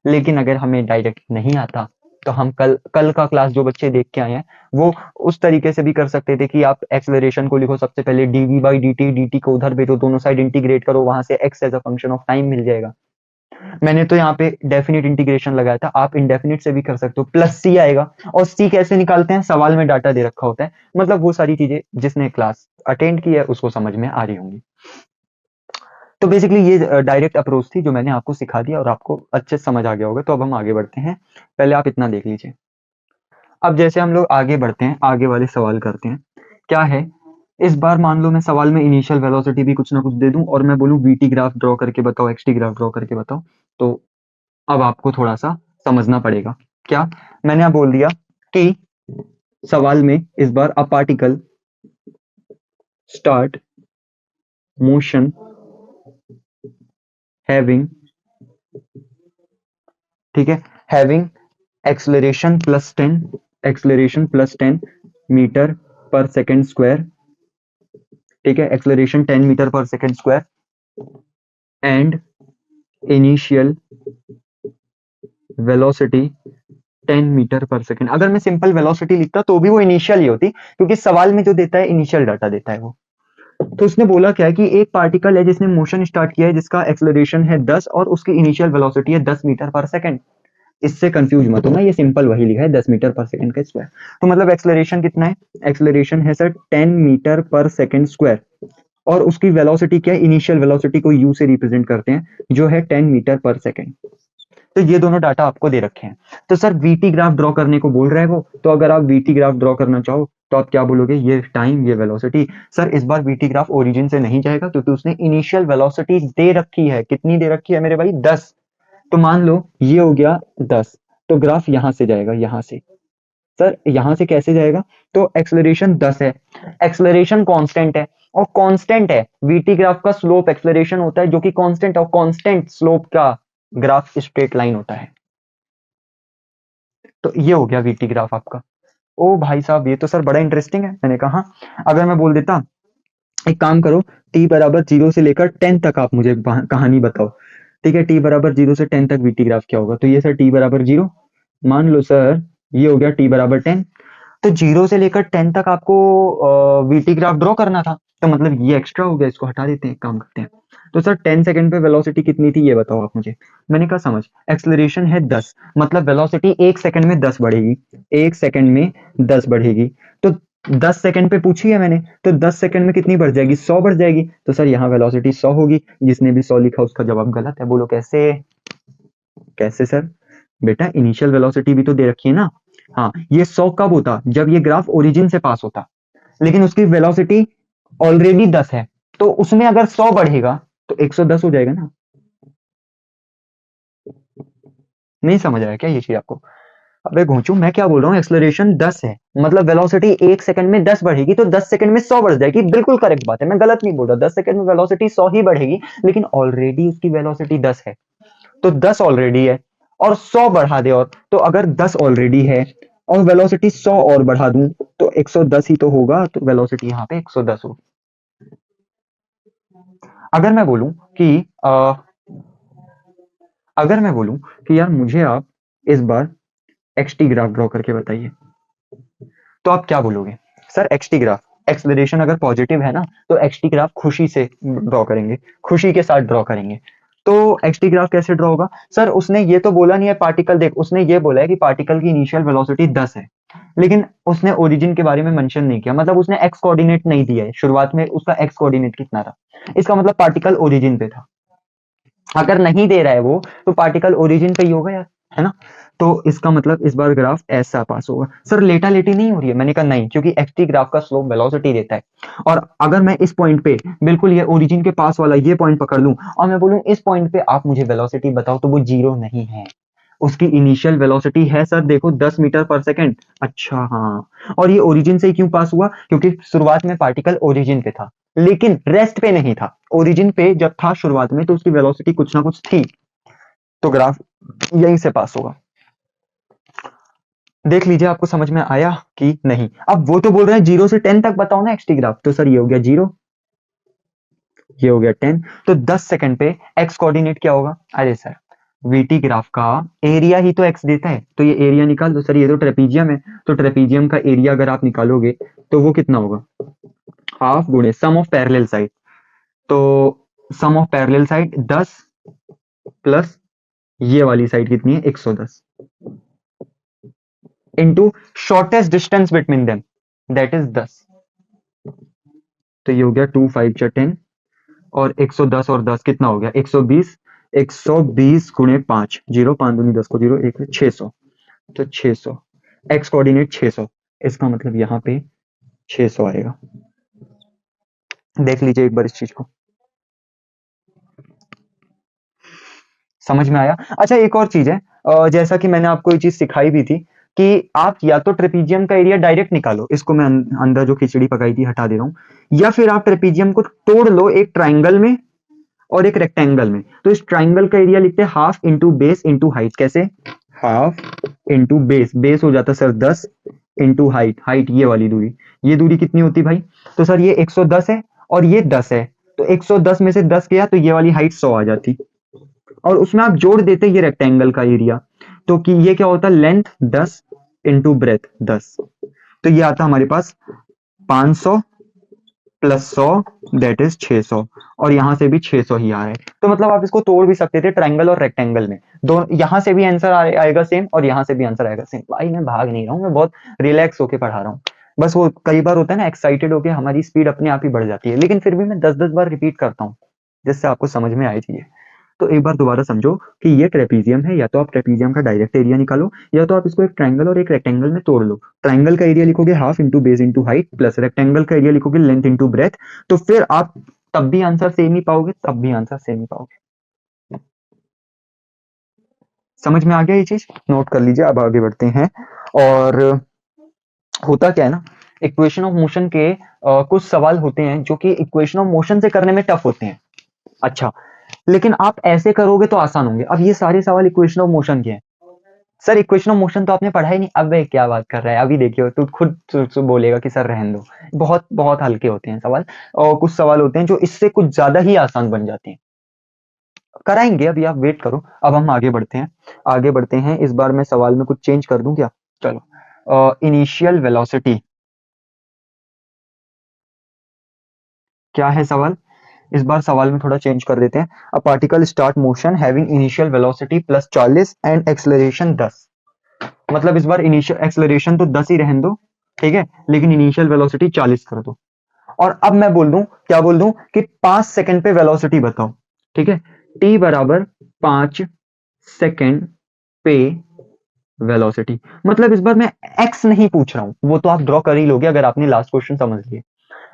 लेकिन अगर हमें डायरेक्ट नहीं आता तो हम कल का क्लास जो बच्चे देख के आए हैं वो उस तरीके से भी कर सकते थे कि आप एक्सेलरेशन को लिखो सबसे पहले dv बाई dt को उधर भेजो, दोनों साइड इंटीग्रेट करो, वहां से x as a function of time मिल जाएगा। मैंने तो यहाँ पे डेफिनेट इंटीग्रेशन लगाया था, आप इनडेफिनेट से भी कर सकते हो, प्लस c आएगा, और c कैसे निकालते हैं? सवाल में डाटा दे रखा होता है, मतलब वो सारी चीजें जिसने क्लास अटेंड की है उसको समझ में आ रही होंगी। तो बेसिकली ये डायरेक्ट अप्रोच थी जो मैंने आपको सिखा दिया और आपको अच्छे से समझ आ गया होगा। तो अब हम आगे बढ़ते हैं, पहले आप इतना देख लीजिए। अब जैसे हम लोग आगे बढ़ते हैं, आगे वाले सवाल करते हैं, क्या है इस बार मान लो मैं सवाल में इनिशियल वेलोसिटी भी कुछ ना कुछ दे दूं और मैं बोलूं वीटी ग्राफ ड्रॉ करके बताओ, एक्सटी ग्राफ ड्रॉ करके बताओ, तो अब आपको थोड़ा सा समझना पड़ेगा। क्या मैंने अब बोल दिया कि सवाल में इस बार a particle start motion having, ठीक है, having acceleration plus 10, acceleration plus 10 metre per second square, ठीक है, acceleration 10 metre per second square and initial velocity 10 metre per second. अगर मैं सिंपल वेलोसिटी लिखता तो भी वो इनिशियल ही होती, क्योंकि सवाल में जो देता है इनिशियल डाटा देता है वो। तो उसने बोला क्या है कि एक पार्टिकल है जिसने मोशन स्टार्ट किया है जिसका एक्सलरेशन है 10 और उसकी इनिशियल वेलोसिटी है 10 मीटर पर सेकेंड। इससे कंफ्यूज मत होना, ये सिंपल वही लिखा है 10 मीटर पर सेकेंड का स्क्वायर। तो मतलब एक्सलरेशन कितना है, एक्सलरेशन है sir 10 metre per second square और उसकी वेलोसिटी क्या है, इनिशियल वेलोसिटी को यू से रिप्रेजेंट करते हैं जो है 10 मीटर पर सेकेंड। तो ये दोनों डाटा आपको दे रखे हैं। तो सर वीटी ग्राफ ड्रॉ करने को बोल रहे हैं वो, तो अगर आप वीटी ग्राफ ड्रॉ करना चाहो तो आप क्या बोलोगे, ये टाइम ये वेलोसिटी। सर इस बार वीटी ग्राफ ओरिजिन से नहीं जाएगा क्योंकि उसने इनिशियल वेलोसिटी दे रखी है। कितनी दे रखी है मेरे भाई, 10। तो मान लो ये हो गया 10, तो ग्राफ यहां से जाएगा, यहां से। सर यहां से कैसे जाएगा, तो एक्सलरेशन 10 है, एक्सलरेशन कांस्टेंट है और कांस्टेंट है वीटी ग्राफ का स्लोप एक्सलरेशन होता है जो कि कांस्टेंट, और कांस्टेंट स्लोप का ग्राफ स्ट्रेट लाइन होता है। तो ये हो गया वीटी ग्राफ आपका। ओ भाई साहब ये तो सर बड़ा इंटरेस्टिंग है। मैंने कहा अगर मैं बोल देता एक काम करो, टी बराबर 0 से लेकर 10 तक आप मुझे कहानी बताओ, ठीक है, टी बराबर 0 से 10 तक वीटी ग्राफ क्या होगा, तो ये सर टी बराबर 0, मान लो सर ये हो गया टी बराबर 10। तो 0 से लेकर 10 तक आपको वीटी ग्राफ ड्रॉ करना था, तो मतलब ये एक्स्ट्रा हो गया, इसको हटा देते हैं, एक काम करते हैं। तो सर 10 सेकंड पे वेलोसिटी कितनी थी ये बताओ आप मुझे। मैंने कहा समझ, एक्सलरेशन है 10, मतलब वेलोसिटी 1 सेकंड में 10 बढ़ेगी, 1 सेकंड में 10 बढ़ेगी। तो 10 सेकंड पे पूछी है मैंने, तो 10 सेकंड में कितनी बढ़ जाएगी, 100 बढ़ जाएगी। तो सर यहाँ वेलोसिटी 100 होगी। जिसने भी 100 लिखा उसका जवाब गलत है। बोलो कैसे, कैसे सर, बेटा इनिशियल वेलोसिटी भी तो दे रखी है ना। हाँ, ये 100 कब होता, जब ये ग्राफ ओरिजिन से पास होता, लेकिन उसकी वेलोसिटी ऑलरेडी 10 है, तो उसमें अगर 100 बढ़ेगा तो 110 हो जाएगा ना। नहीं समझ आया क्या ये चीज आपको। अबे घोंचू, मैं क्या बोल रहा हूँ, एक्सलरेशन 10 है, मतलब वेलोसिटी 1 सेकंड में 10 बढ़ेगी, तो 10 सेकंड में 100 बढ़ जाएगी। बिल्कुल करेक्ट बात है, मैं गलत नहीं बोल रहा। 10 सेकंड में वेलोसिटी 100 ही बढ़ेगी, लेकिन ऑलरेडी उसकी वेलोसिटी 10 है। तो 10 ऑलरेडी है और 100 बढ़ा दे, और तो अगर 10 ऑलरेडी है और वेलोसिटी 100 और बढ़ा दूं तो 110 ही तो होगा। तो वेलोसिटी यहाँ पे 110 होगी। अगर मैं बोलूं कि अगर मैं बोलूं कि यार मुझे आप इस बार एक्सटी ग्राफ ड्रॉ करके बताइए, तो आप क्या बोलोगे। सर एक्सटी ग्राफ, एक्सलरेशन अगर पॉजिटिव है ना तो एक्सटी ग्राफ खुशी से ड्रॉ करेंगे, खुशी के साथ ड्रॉ करेंगे। तो एक्सटी ग्राफ कैसे ड्रॉ होगा, सर उसने ये तो बोला नहीं है पार्टिकल, देख उसने ये बोला है कि पार्टिकल की इनिशियल वेलोसिटी 10 है, लेकिन उसने ओरिजिन के बारे में मेंशन नहीं किया, मतलब उसने एक्स कोऑर्डिनेट नहीं दिया है शुरुआत में, उसका एक्स कोऑर्डिनेट कितना था। इसका मतलब पार्टिकल ओरिजिन पे था। अगर नहीं दे रहा है वो, तो पार्टिकल ओरिजिन पे ही होगा यार, है ना। तो इसका मतलब इस बार ग्राफ ऐसा पास होगा। सर लेटा लेटी नहीं हो रही है, मैंने कहा नहीं, क्योंकि एक्सटी ग्राफ का स्लोप वेलोसिटी देता है। और अगर मैं इस पॉइंट पे बिल्कुल ये ओरिजिन के पास वाला ये पॉइंट पकड़ लूं और मैं बोलूं इस पॉइंट पे आप मुझे वेलोसिटी बताओ, तो वो जीरो नहीं है। उसकी इनिशियल वेलोसिटी है सर देखो 10 मीटर पर सेकंड। अच्छा हाँ, और ये ओरिजिन से ही क्यों पास हुआ, क्योंकि शुरुआत में पार्टिकल ओरिजिन पे था लेकिन रेस्ट पे नहीं था। ओरिजिन पे जब था शुरुआत में तो उसकी वेलोसिटी कुछ ना कुछ थी, तो ग्राफ यहीं से पास होगा। देख लीजिए आपको समझ में आया कि नहीं। अब वो तो बोल रहे हैं 0 से 10 तक बताओ ना एक्सटी ग्राफ, तो सर ये हो गया 0, ये हो गया 10, तो 10 सेकंड पे एक्स कोऑर्डिनेट क्या होगा। अरे सर वीटी ग्राफ का एरिया ही तो एक्स देता है, तो ये एरिया निकाल दो। सर ये तो ट्रेपीजियम है, तो ट्रेपीजियम का एरिया अगर आप निकालोगे तो वो कितना होगा, हाफ गुणे सम ऑफ पैरेलल साइड। तो सम ऑफ पैरेलल साइड 10 प्लस ये वाली साइड कितनी है 110 into shortest distance between them, that is 10। तो ये हो गया 2 5 जा 10 और 110 और 10 कितना हो गया 120, 120 गुणे 5, 0 5 दूनी 10 को 0 1 600, तो 600 एक्स कोऑर्डिनेट 600, इसका मतलब यहाँ पे 600 आएगा। देख लीजिए एक बार इस चीज को, समझ में आया। अच्छा एक और चीज है, जैसा कि मैंने आपको ये चीज सिखाई भी थी कि आप या तो ट्रेपीजियम का एरिया डायरेक्ट निकालो, इसको मैं अंदर जो खिचड़ी पकाई थी हटा दे रहा हूँ, या फिर आप ट्रेपीजियम को तोड़ लो एक ट्राइंगल में और एक रेक्टेंगल में। तो इस ट्राइंगल का एरिया लिखते हैं half into base into height. कैसे? हाफ इंटू बेस, बेस हो जाता सर 10 इंटू हाइट, हाइट ये वाली दूरी, ये दूरी कितनी होती भाई? तो सर ये 110 है और ये 10 है, तो 110 में से 10 गया तो ये वाली हाइट 100 आ जाती, और उसमें आप जोड़ देते ये रेक्टेंगल का एरिया, तो कि ये क्या होता? लेंथ 10 इंटू ब्रेथ 10, तो ये आता हमारे पास 500 प्लस 100 दैट इज 600, और यहां से भी 600 ही आ रहा है। तो मतलब आप इसको तोड़ भी सकते थे ट्रायंगल और रेक्टेंगल में, दोनों यहां से भी आंसर आएगा सेम और यहां से भी आंसर आएगा सेम। भाई मैं भाग नहीं रहा हूँ, मैं बहुत रिलैक्स होके पढ़ा रहा हूँ। बस वो कई बार होता है ना, एक्साइटेड होके हमारी स्पीड अपने आप ही बढ़ जाती है, लेकिन फिर भी मैं 10-10 बार रिपीट करता हूँ जिससे आपको समझ में आए चीजें। तो एक बार दोबारा समझो कि ये ट्रेपीजियम है, या तो आप ट्रेपीजियम का डायरेक्ट एरिया निकालो, या तो आप इसको एक ट्रायंगल और एक रेक्टेंगल में तोड़ लो। ट्रायंगल का एरिया लिखोगे half into base into height, plus rectangle का एरिया लिखोगे लेंथ इंटू ब्रेथ, तो फिर आप तब भी आंसर सेम ही पाओगे, तब भी आंसर सेम ही पाओगे। समझ में आ गया ये चीज? नोट कर लीजिए। अब आगे बढ़ते हैं। और होता क्या है ना, इक्वेशन ऑफ मोशन के कुछ सवाल होते हैं जो कि इक्वेशन ऑफ मोशन से करने में टफ होते हैं। अच्छा, लेकिन आप ऐसे करोगे तो आसान होंगे। अब ये सारे सवाल इक्वेशन ऑफ मोशन के हैं। सर इक्वेशन ऑफ मोशन तो आपने पढ़ा ही नहीं। अब वे क्या बात कर रहा है, अभी देखियो तू खुद बोलेगा कि सर रहने दो। बहुत बहुत हल्के होते हैं सवाल, और कुछ सवाल होते हैं जो इससे कुछ ज्यादा ही आसान बन जाते हैं। कराएंगे, अभी आप वेट करो। अब हम आगे बढ़ते हैं। आगे बढ़ते हैं, इस बार मैं सवाल में कुछ चेंज कर दूं क्या? चलो, इनिशियल वेलोसिटी क्या है सवाल? इस बार सवाल में थोड़ा चेंज कर देते हैं। अ particle start motion having initial velocity plus 40 and acceleration 10। मतलब इस बार इनिशियल एक्सेलरेशन तो 10 ही रहने दो, ठीक है, लेकिन इनिशियल वेलोसिटी 40 कर दो। और अब मैं बोल दूं, क्या बोल दूं कि 5 सेकंड पे वेलोसिटी बताओ, ठीक है, टी बराबर 5 सेकंड पे वेलोसिटी। मतलब इस बार मैं एक्स नहीं पूछ रहा हूं, वो तो आप ड्रॉ कर ही लोगे अगर आपने लास्ट क्वेश्चन समझ लिए।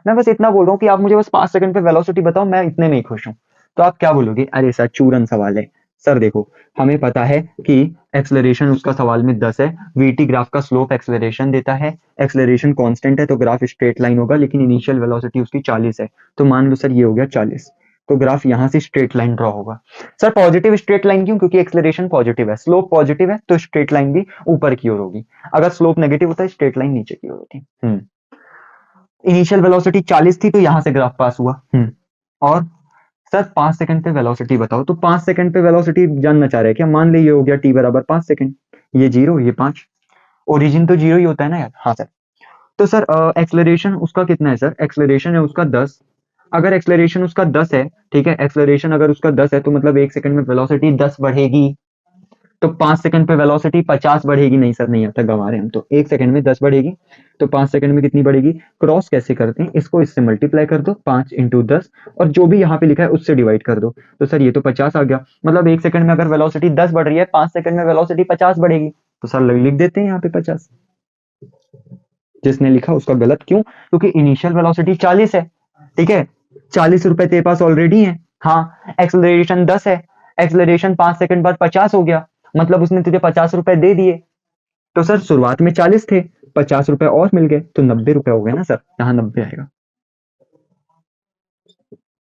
मैं बस इतना बोल रहा हूँ कि आप मुझे बस 5 सेकंड पे वेलोसिटी बताओ, मैं इतने में ही खुश हूँ। तो आप क्या बोलोगे? अरे सर चूरन सवाल है। सर देखो, हमें पता है कि एक्सेलरेशन उसका सवाल में 10 है, वीटी ग्राफ का स्लोप एक्सेलरेशन देता है, एक्सेलरेशन कांस्टेंट है तो ग्राफ स्ट्रेट लाइन होगा, लेकिन इनिशियल वेलोसिटी उसकी 40 है, तो मान लो सर ये हो गया 40, तो ग्राफ यहां से स्ट्रेट लाइन ड्रॉ होगा। सर पॉजिटिव स्ट्रेट लाइन क्यों? क्योंकि एक्सेलरेशन पॉजिटिव है, स्लोप पॉजिटिव है, तो स्ट्रेट लाइन भी ऊपर की ओर होगी। अगर स्लोप नेगेटिव होता है स्ट्रेट लाइन नीचे की ओर होती। इनिशियल वेलोसिटी 40 थी तो यहां से ग्राफ पास हुआ। और सर 5 सेकंड पे वेलोसिटी बताओ, तो 5 सेकंड पे वेलोसिटी जानना चाह रहे हैं क्या? मान ली ये हो गया टी बराबर 5 सेकंड, ये 0 ये 5, ओरिजिन तो 0 ही होता है ना यार। हाँ सर। तो सर एक्सेलरेशन उसका कितना है? सर एक्सेलरेशन है उसका 10। अगर एक्सेलरेशन उसका 10 है, ठीक है, एक्सेलरेशन अगर उसका 10 है तो मतलब 1 सेकंड में वेलोसिटी 10 बढ़ेगी, तो 5 सेकंड पे वेलोसिटी 50 बढ़ेगी। नहीं सर नहीं आता, गंवा रहे हम तो। 1 सेकंड में 10 बढ़ेगी, तो 5 सेकंड में कितनी बढ़ेगी? क्रॉस कैसे करते हैं इसको, इससे मल्टीप्लाई कर दो 5 इंटू 10, और जो भी यहाँ पे लिखा है उससे डिवाइड कर दो। तो सर ये तो 50 आ गया। मतलब 1 सेकंड में अगर वेलोसिटी 10 बढ़ रही है, 5 सेकंड में वेलोसिटी 50 बढ़ेगी, तो सर लिख देते हैं यहाँ पे 50। जिसने लिखा उसका गलत। क्यों? क्योंकि इनिशियल वेलोसिटी 40 है, ठीक है, 40 रुपए तेरे पास ऑलरेडी है। हाँ, एक्सेलरेशन 10 है, एक्सेलरेशन 5 सेकंड बाद 50 हो गया, मतलब उसने तुझे 50 रुपए दे दिए। तो सर शुरुआत में 40 थे, 50 रुपए और मिल गए, तो 90 रुपए हो गए ना सर, यहाँ 90 आएगा,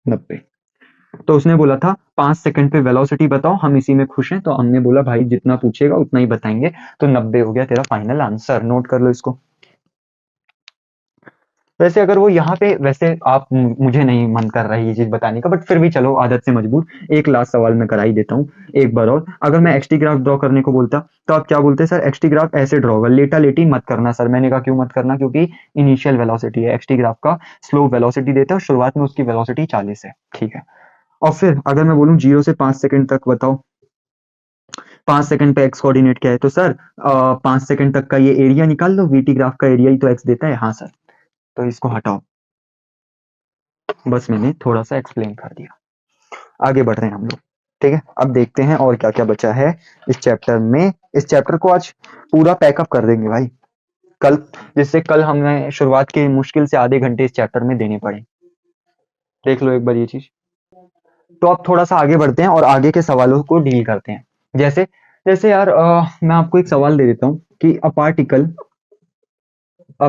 90। तो उसने बोला था 5 सेकंड पे वेलोसिटी बताओ, हम इसी में खुश हैं, तो हमने बोला भाई जितना पूछेगा उतना ही बताएंगे, तो 90 हो गया तेरा फाइनल आंसर। नोट कर लो इसको। वैसे अगर वो यहाँ पे, वैसे आप मुझे नहीं मन कर रहा है ये चीज बताने का, बट फिर भी चलो आदत से मजबूर, एक लास्ट सवाल मैं करा ही देता हूँ एक बार और। अगर मैं एक्सटी ग्राफ ड्रॉ करने को बोलता तो आप क्या बोलते? सर एक्सटी ग्राफ ऐसे ड्रॉ होगा, लेटा लेटी मत करना। सर मैंने कहा क्यों मत करना? क्योंकि इनिशियल वेलोसिटी है, एक्सटी ग्राफ का स्लो वेलोसिटी देता है और शुरुआत में उसकी वेलोसिटी 40 है, ठीक है। और फिर अगर मैं बोलूँ 0 से 5 सेकंड तक बताओ, 5 सेकंड पे एक्स कोऑर्डिनेट क्या है, तो सर 5 सेकंड तक का ये एरिया निकाल लो, वीटी ग्राफ का एरिया ही तो एक्स देता है। हाँ सर, तो इसको हटाओ। बस मैंने थोड़ा सा एक्सप्लेन कर दिया। आगे बढ़ रहे हैं हम लोग, ठीक है। अब देखते हैं और क्या क्या बचा है इस चैप्टर में। इस चैप्टर को आज पूरा पैकअप कर देंगे भाई, कल, जिससे कल हमें शुरुआत के मुश्किल से आधे घंटे इस चैप्टर में देने पड़े। देख लो एक बार ये चीज। तो अब थोड़ा सा आगे बढ़ते हैं और आगे के सवालों को डील करते हैं। जैसे जैसे यार मैं आपको एक सवाल दे देता हूँ कि अ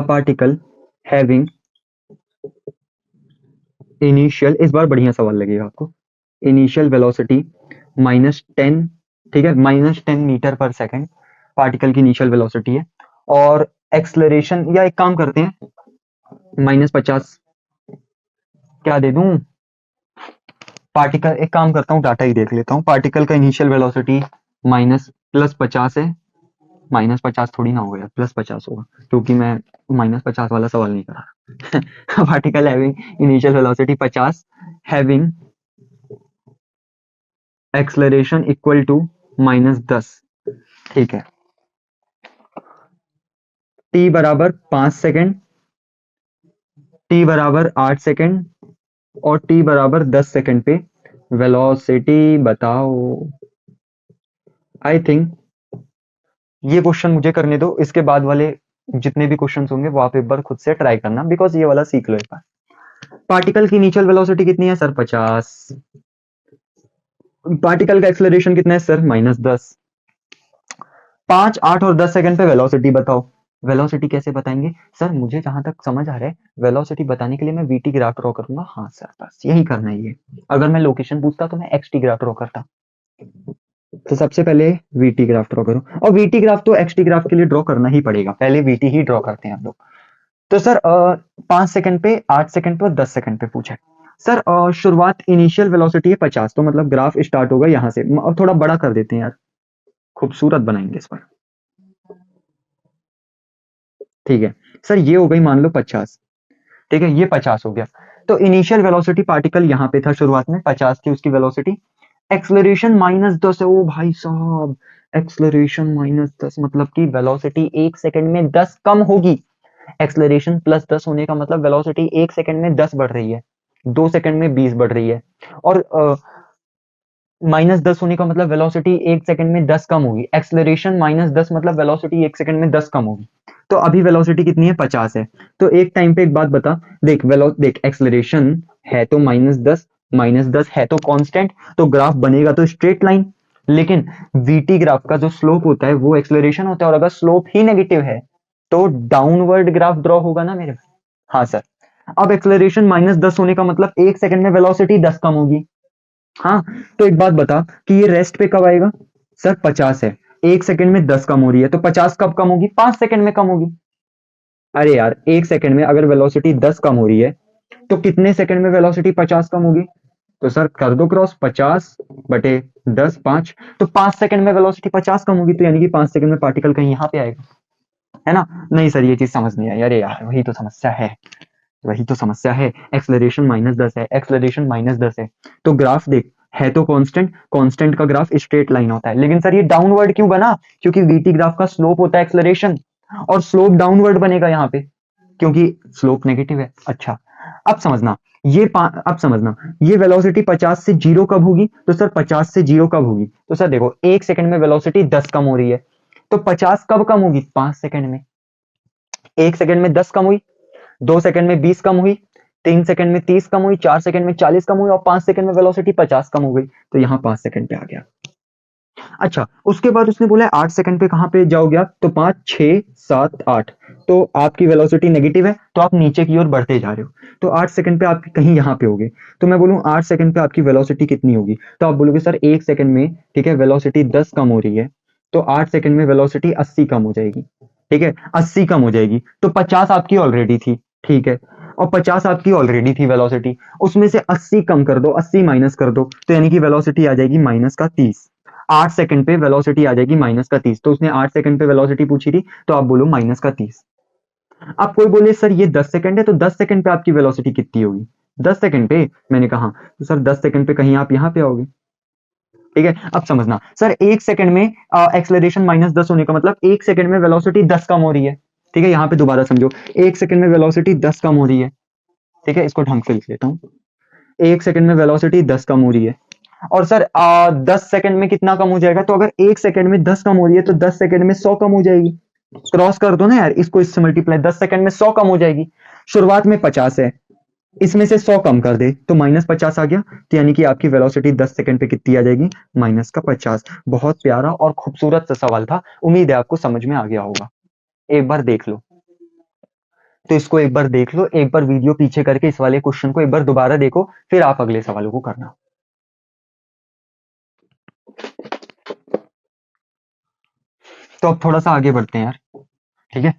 पार्टिकल हैविंग इनिशियल, इस बार बढ़िया सवाल लगेगा आपको। इनिशियल वेलोसिटी -10, ठीक है, -10 मीटर पर सेकेंड पार्टिकल की इनिशियल वेलोसिटी है। और एक्सलरेशन, या एक काम करते हैं, -50, क्या दे दूं, पार्टिकल, एक काम करता हूँ डाटा ही देख लेता हूँ। पार्टिकल का इनिशियल वेलोसिटी +50 है। -50 थोड़ी ना होगा यार, +50 होगा, क्योंकि मैं -50 वाला सवाल नहीं कर रहा। Particle having initial velocity 50, having acceleration equal to -10, ठीक है। टी बराबर 5 सेकेंड, टी बराबर 8 सेकेंड और टी बराबर 10 सेकेंड पे वेलोसिटी बताओ। आई थिंक ये क्वेश्चन मुझे करने दो, इसके बाद वाले जितने भी क्वेश्चन होंगे वो आप एक बार खुद से ट्राई करना, बिकॉज ये वाला सीख लो एक बार। पार्टिकल की इनिशियल वेलोसिटी कितनी है सर? 50। पार्टिकल का एक्सेलरेशन कितना है सर? -10। 5, 8 और 10 सेकंड पे वेलोसिटी बताओ। वेलोसिटी कैसे बताएंगे सर? मुझे जहां तक समझ आ रहा है, वेलोसिटी बताने के लिए मैं वीटी ग्राफ ड्रॉ करूंगा। हाँ सर, बस यही करना है ये। अगर मैं लोकेशन पूछता तो मैं एक्सटी ग्राफ ड्रॉ करता। तो सबसे पहले वीटी ग्राफ ड्रॉ करो, और वीटी ग्राफ तो एक्सटी ग्राफ के लिए ड्रॉ करना ही पड़ेगा, पहले वीटी ही ड्रॉ करते हैं हम लोग। तो सर 5 सेकंड पे, 8 सेकंड पे और 10 सेकंड पे पूछा है सर। शुरुआत इनिशियल वेलोसिटी है 50, तो मतलब ग्राफ स्टार्ट होगा यहाँ से। अब थोड़ा बड़ा कर देते हैं यार, खूबसूरत बनाएंगे इस पर। ठीक है सर, ये हो गई मान लो 50, ठीक है, ये 50 हो गया। तो इनिशियल वेलोसिटी पार्टिकल यहाँ पे था, शुरुआत में 50 थी उसकी वेलोसिटी। एक्सलरेशन -10 है। ओ भाई साहब, एक्सलरेशन -10 मतलब कि वेलोसिटी 1 सेकंड में 10 कम होगी। एक्सलरेशन +10 होने का मतलब वेलोसिटी 1 सेकंड में 10 बढ़ रही है, 2 सेकंड में 20 बढ़ रही है। और -10 होने का मतलब वेलोसिटी 1 सेकंड में 10 कम होगी। एक्सलरेशन -10 मतलब वेलोसिटी 1 सेकंड में 10 कम होगी। तो अभी वेलोसिटी कितनी है? 50 है। तो एक टाइम पे एक बात बता, देख एक्सलरेशन है तो -10, -10 है तो कांस्टेंट, तो ग्राफ बनेगा तो स्ट्रेट लाइन। लेकिन वीटी ग्राफ का जो स्लोप होता है वो एक्सलरेशन होता है, और अगर स्लोप ही नेगेटिव है तो डाउनवर्ड ग्राफ ड्रॉ होगा ना मेरे। हाँ सर। अब एक्सलरेशन -10 होने का मतलब 1 सेकंड में वेलोसिटी 10 कम होगी। हाँ, तो एक बात बता कि ये रेस्ट पे कब आएगा? सर 50 है, 1 सेकंड में 10 कम हो रही है, तो 50 कब कम होगी? 5 सेकंड में कम होगी। अरे यार, 1 सेकंड में अगर वेलोसिटी 10 कम हो रही है तो कितने सेकंड में वेलोसिटी 50 कम होगी? तो सर कर दो क्रॉस, 50/10, 5, तो 5 सेकंड में वेलोसिटी 50 कम होगी, तो यानी कि 5 सेकंड में पार्टिकल कहीं यहाँ पे आएगा, है ना? नहीं सर, ये चीज समझ नहीं आई। अरे यार, वही तो समस्या है, वही तो समस्या है। एक्सलरेशन -10 है, एक्सलरेशन -10 है, तो ग्राफ देख, है तो कांस्टेंट, कांस्टेंट का ग्राफ स्ट्रेट लाइन होता है। लेकिन सर ये डाउनवर्ड क्यों बना? क्योंकि वीटी ग्राफ का स्लोप होता है एक्सलरेशन, और स्लोप डाउनवर्ड बनेगा यहाँ पे, क्योंकि स्लोप नेगेटिव है। अच्छा, अब समझना, अब समझना, ये वेलोसिटी 50 से 0 कब होगी? तो सर 50 से 0 कब होगी? तो सर देखो, 1 सेकंड में वेलोसिटी 10 कम हो रही है, तो 50 कब कम होगी? 5 सेकंड में। 1 सेकंड में 10 कम हुई, 2 सेकंड में 20 कम हुई, 3 सेकंड में 30 कम हुई, 4 सेकंड में 40 कम हुई, और 5 सेकंड में वेलोसिटी 50 कम हो गई। तो यहाँ 5 सेकंड पे आ गया। अच्छा, उसके बाद उसने बोला 8 सेकंड पे कहाँ पे जाओगे आप? तो 5, 6, 7, 8, तो आपकी वेलोसिटी नेगेटिव है, तो आप नीचे की ओर बढ़ते जा रहे हो, तो 8 सेकंड पे आप कहीं यहाँ पे होगे। तो मैं बोलूँ 8 सेकंड पे आपकी वेलोसिटी कितनी होगी? तो आप बोलोगे सर 1 सेकंड में, ठीक है, वेलोसिटी 10 कम हो रही है, तो 8 सेकंड में वेलोसिटी 80 कम हो जाएगी, ठीक है, 80 कम हो जाएगी। तो 50 आपकी ऑलरेडी थी, ठीक है, और 50 आपकी ऑलरेडी थी वेलोसिटी, उसमें से 80 कम कर दो, 80 माइनस कर दो, तो यानी कि वेलोसिटी आ जाएगी -30। 8 सेकंड पे वेलोसिटी आ जाएगी -30। तो उसने 8 सेकंड पे वेलोसिटी पूछी थी, तो आप बोलो -30। अब कोई बोले सर ये 10 सेकंड है, तो 10 सेकंड पे आपकी वेलोसिटी कितनी होगी? 10 सेकंड पे, मैंने कहा तो सर 10 सेकंड पे कहीं आप यहाँ पे आओगे, ठीक है। अब समझना सर, 1 सेकंड में एक्सलरेशन -10 होने का मतलब 1 सेकंड में वेलोसिटी 10 कम हो रही है, ठीक है। यहाँ पे दोबारा समझो, 1 सेकंड में वेलोसिटी 10 कम हो रही है, ठीक है, इसको ढंग से लिख लेता हूँ। 1 सेकंड में वेलोसिटी 10 कम हो रही है, और सर 10 सेकंड में कितना कम हो जाएगा? तो अगर 1 सेकंड में 10 कम हो रही है तो 10 सेकंड में 100 कम हो जाएगी। क्रॉस कर दो ना यार, इसको इससे मल्टीप्लाई, 10 सेकंड में 100 कम हो जाएगी। शुरुआत में 50 है, इसमें से 100 कम कर दे तो -50 आ गया, तो यानी कि आपकी वेलोसिटी 10 सेकंड पे कितनी आ जाएगी, -50। बहुत प्यारा और खूबसूरत सा सवाल था, उम्मीद है आपको समझ में आ गया होगा। एक बार देख लो, तो इसको एक बार देख लो, एक बार वीडियो पीछे करके इस वाले क्वेश्चन को एक बार दोबारा देखो, फिर आप अगले सवालों को करना। तो अब थोड़ा सा आगे बढ़ते हैं यार, ठीक है।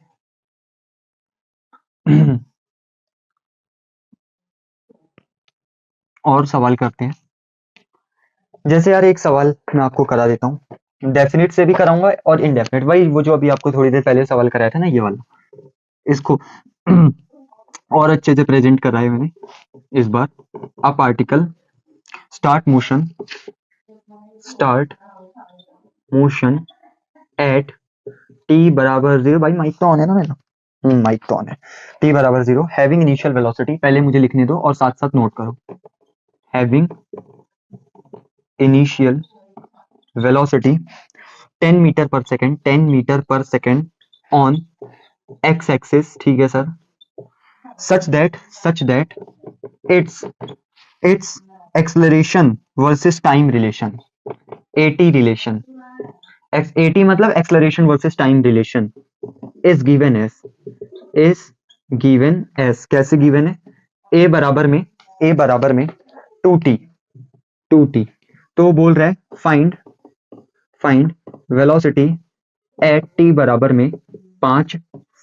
और सवाल करते हैं। जैसे यार एक सवाल मैं आपको करा देता हूँ, डेफिनेट से भी कराऊंगा और इनडेफिनेट, वही वो जो अभी आपको थोड़ी देर पहले सवाल कराया था ना, ये वाला, इसको और अच्छे से प्रेजेंट करा है मैंने इस बार। A particle start motion at T बराबर 0, भाई माइक तो ऑन है ना मेरा, माइक तो ऑन है। टी बराबर 0 हैविंग इनिशियल वेलोसिटी, पहले मुझे लिखने दो और साथ साथ नोट करो, having initial velocity 10 metre per second, 10 metre per second on X axis, ठीक है sir, such that its acceleration versus time relation, AT relation, AT मतलब acceleration versus time relation, is given as कैसे given है, A बराबर में 2t, तो वो बोल रहा है फाइंड वेलोसिटी एट टी बराबर में 5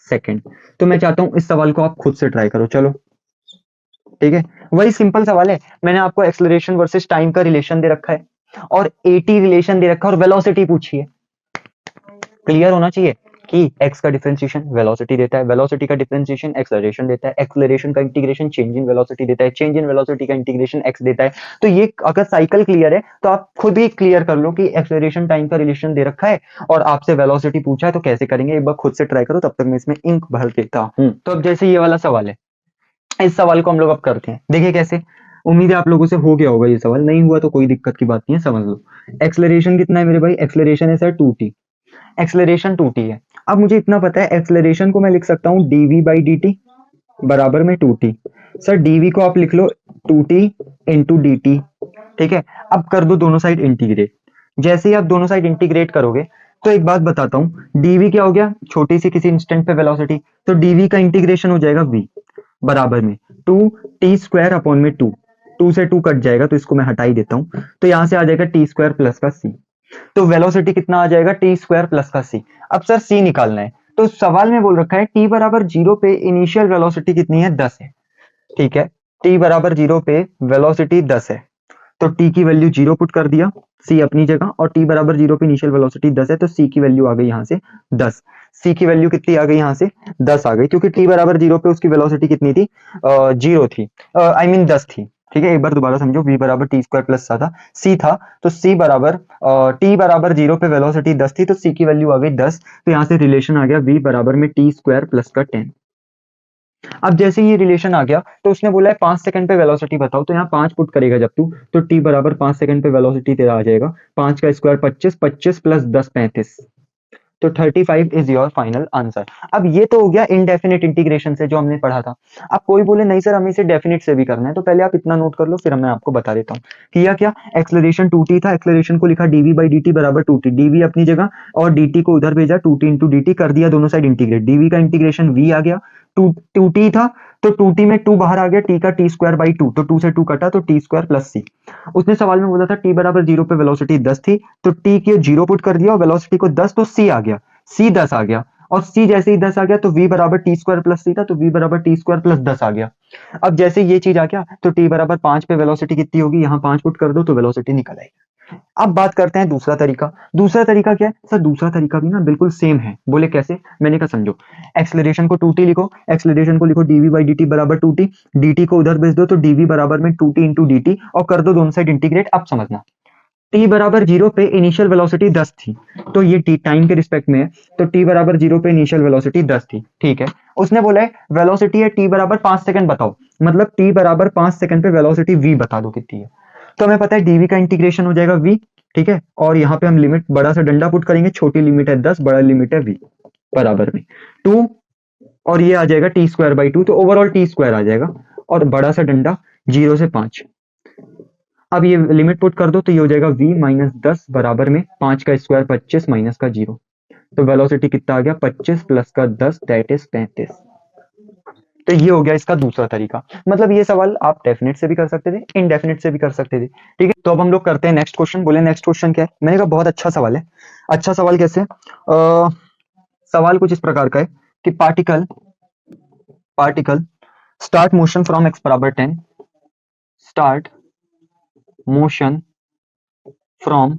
सेकेंड। तो मैं चाहता हूं इस सवाल को आप खुद से ट्राई करो, चलो ठीक है। वही सिंपल सवाल है, मैंने आपको एक्सलरेशन वर्सेस टाइम का रिलेशन दे रखा है और एटी रिलेशन दे रखा है और वेलोसिटी पूछी है। क्लियर होना चाहिए कि x का डिफरेंशिएशन वेलोसिटी देता है, वेलोसिटी का डिफरेंशिएशन एक्सेलरेशन देता है, एक्सेलरेशन का इंटीग्रेशन चेंज इन वेलोसिटी देता है, चेंज इन वेलोसिटी का इंटीग्रेशन x देता है। तो ये अगर साइकिल क्लियर है तो आप खुद ही क्लियर कर लो कि एक्सेलरेशन टाइम का रिलेशन दे रखा है और आपसे वेलोसिटी पूछा है, तो कैसे करेंगे एक बार खुद से ट्राई करो, तब तक मैं इसमें इंक भर देता हूं। तो अब जैसे ये वाला सवाल है, इस सवाल को हम लोग अब करते हैं, देखिए कैसे। उम्मीद है आप लोगों से हो गया होगा ये सवाल, नहीं हुआ तो कोई दिक्कत की बात नहीं है, समझ लो। एक्सेलरेशन कितना है मेरे भाई, एक्सेलरेशन है सर 2t, एक्सेलरेशन 2t है। अब मुझे इतना पता है एक्सेलरेशन को मैं लिख सकता हूँ dv बाई डी टी बराबर में 2t। सर dv को आप लिख लो 2t इंटू डी टी, ठीक है। अब कर दो दोनों साइड इंटीग्रेट, जैसे ही आप दोनों साइड इंटीग्रेट करोगे तो एक बात बताता हूँ, dv क्या हो गया, छोटी सी किसी इंस्टेंट पे वेलोसिटी, तो dv का इंटीग्रेशन हो जाएगा v बराबर में 2t² अपॉन में 2 से 2 कट जाएगा तो इसको मैं हटा ही देता हूँ, तो यहां से आ जाएगा t² प्लस का c, तो वेलोसिटी कितना आ जाएगा t² प्लस का c। अब सर c निकालना है, तो सवाल में बोल रखा है t बराबर 0 पे इनिशियल वेलोसिटी कितनी है, 10 है, ठीक है। t बराबर 0 पे वेलोसिटी 10 है, तो t की वैल्यू 0 पुट कर दिया, c अपनी जगह, और t बराबर 0 पे इनिशियल वेलोसिटी 10 है, तो c की वैल्यू आ गई यहाँ से 10। c की वैल्यू कितनी आ गई यहाँ से, 10 आ गई, क्योंकि t बराबर 0 पे उसकी वेलोसिटी कितनी थी, 0 थी, आई मीन 10 थी, ठीक है। एक बार दोबारा समझो, v बराबर t² प्लस सा था, c था, तो c बराबर t बराबर 0 पे वेलोसिटी 10 थी, तो c की वैल्यू आ गई 10, तो यहाँ से रिलेशन आ गया v बराबर में t² प्लस का 10। अब जैसे ये रिलेशन आ गया तो उसने बोला है 5 सेकंड पे वेलोसिटी बताओ, तो यहाँ 5 पुट करेगा जब तू, तो t बराबर 5 सेकंड पे वेलोसिटी तेरा आ जाएगा 5 का स्क्वायर 25, 25 प्लस 10 35, तो 35 इज योर फाइनल आंसर। अब ये तो हो गया इनडेफिनेट इंटीग्रेशन से जो हमने पढ़ा था। अब कोई बोले नहीं सर हमें इसे डेफिनेट से भी करना है, तो पहले आप इतना नोट कर लो, फिर मैं आपको बता देता हूँ किया क्या। एक्सेलरेशन 2t था, एक्सेलरेशन को लिखा dv बाई dt बराबर 2t, dv अपनी जगह और dt को उधर भेजा, 2t इंटू dt कर दिया, दोनों साइड इंटीग्रेट, dv का इंटीग्रेशन v आ गया, 2t था तो 2t में 2 बाहर आ गया, t का t² बाई 2, तो 2 से 2 कटा, तो t² प्लस c। उसने सवाल में बोला था t बराबर 0 पे वेलोसिटी 10 थी, तो t की 0 पुट कर दिया और वेलोसिटी को 10, तो c आ गया, c 10 आ गया, और c जैसे ही 10 आ गया तो v बराबर t² प्लस c था, तो v बराबर t² प्लस 10 आ गया। अब जैसे ये चीज आ गया तो t बराबर 5 पे वेलोसिटी कितनी होगी, यहाँ 5 पुट कर दो तो वेलोसिटी निकल आएगी। अब बात करते हैं दूसरा तरीका। दूसरा तरीका क्या है सर, दूसरा तरीका भी ना बिल्कुल सेम है, बोले कैसे, मैंने कहा समझो। एक्सेलरेशन को 2t लिखो, एक्सेलरेशन को लिखो dv बाई dt बराबर 2t, dt को उधर भेज दो तो dv बराबर में 2t इंटू dt, और कर दो दोनों साइड इंटीग्रेट। अब समझना, t बराबर 0 पे इनिशियल वेलोसिटी 10 थी, तो ये t टाइम के रिस्पेक्ट में है, तो t बराबर 0 पे इनिशियल वेलोसिटी 10 थी, ठीक है। उसने बोला है वेलोसिटी है t बराबर 5 सेकंड बताओ, मतलब t बराबर 5 सेकंड पे वेलोसिटी v बता दो कितनी है। तो हमें पता है dv का इंटीग्रेशन हो जाएगा v, ठीक है, और यहाँ पे हम लिमिट बड़ा सा डंडा पुट करेंगे, छोटी लिमिट है 10, बड़ा लिमिट है v बराबर में 2, और ये आ जाएगा t² बाई 2, तो ओवरऑल t² आ जाएगा, और बड़ा सा डंडा 0 से 5। अब ये लिमिट पुट कर दो तो ये हो जाएगा v माइनस 10 बराबर में 5 का स्क्वायर 25 माइनस का 0। तो वेलोसिटी कितना आ गया 25 प्लस का 10 दैट इज 35। तो ये हो गया इसका दूसरा तरीका। मतलब ये सवाल आप डेफिनेट से भी कर सकते थे, इनडेफिनेट से भी कर सकते थे। ठीक है, तो अब हम लोग करते हैं नेक्स्ट क्वेश्चन। बोले नेक्स्ट क्वेश्चन क्या है? मैंने कहा बहुत अच्छा सवाल है। अच्छा सवाल कैसे? सवाल कुछ इस प्रकार का है कि particle particle start motion from x बराबर 10, स्टार्ट मोशन फ्रॉम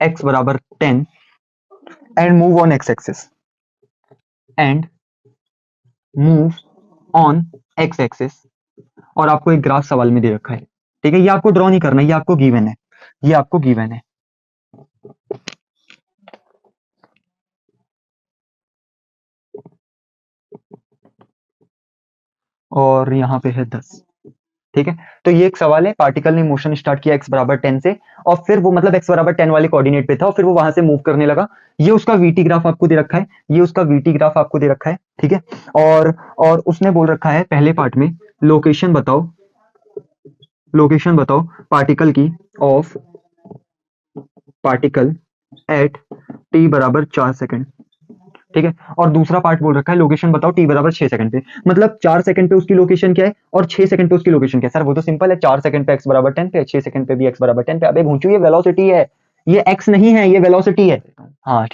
x बराबर 10 and move on x axis and move on x axis. और आपको एक ग्राफ सवाल में दे रखा है। ठीक है, ये आपको ड्रॉ नहीं करना, ये आपको गिवन है, ये आपको गिवन है। और यहाँ पे है 10। ठीक है, तो ये एक सवाल है। पार्टिकल ने मोशन स्टार्ट किया x बराबर 10 से, और फिर वो मतलब x बराबर 10 वाले कोऑर्डिनेट पे था और फिर वो वहां से मूव करने लगा। ये उसका वीटी ग्राफ आपको दे रखा है, ये उसका वीटी ग्राफ आपको दे रखा है। ठीक है, और उसने बोल रखा है पहले पार्ट में लोकेशन बताओ, लोकेशन बताओ पार्टिकल की ऑफ पार्टिकल एट t बराबर 4 सेकंड। ठीक है, और दूसरा पार्ट बोल रखा है लोकेशन बताओ t बराबर 6 सेकंड पे। मतलब 4 सेकंड पे उसकी लोकेशन क्या है और 6 सेकंड पे उसकी लोकेशन क्या है? सर वो तो सिंपल है, 4 सेकंड पे x बराबर 10 पे, 6 सेकंड पे भी x बराबर 10 पे। अबे भूंचू, ये वेलोसिटी है, ये x नहीं है, ये वेलोसिटी है। हाँ,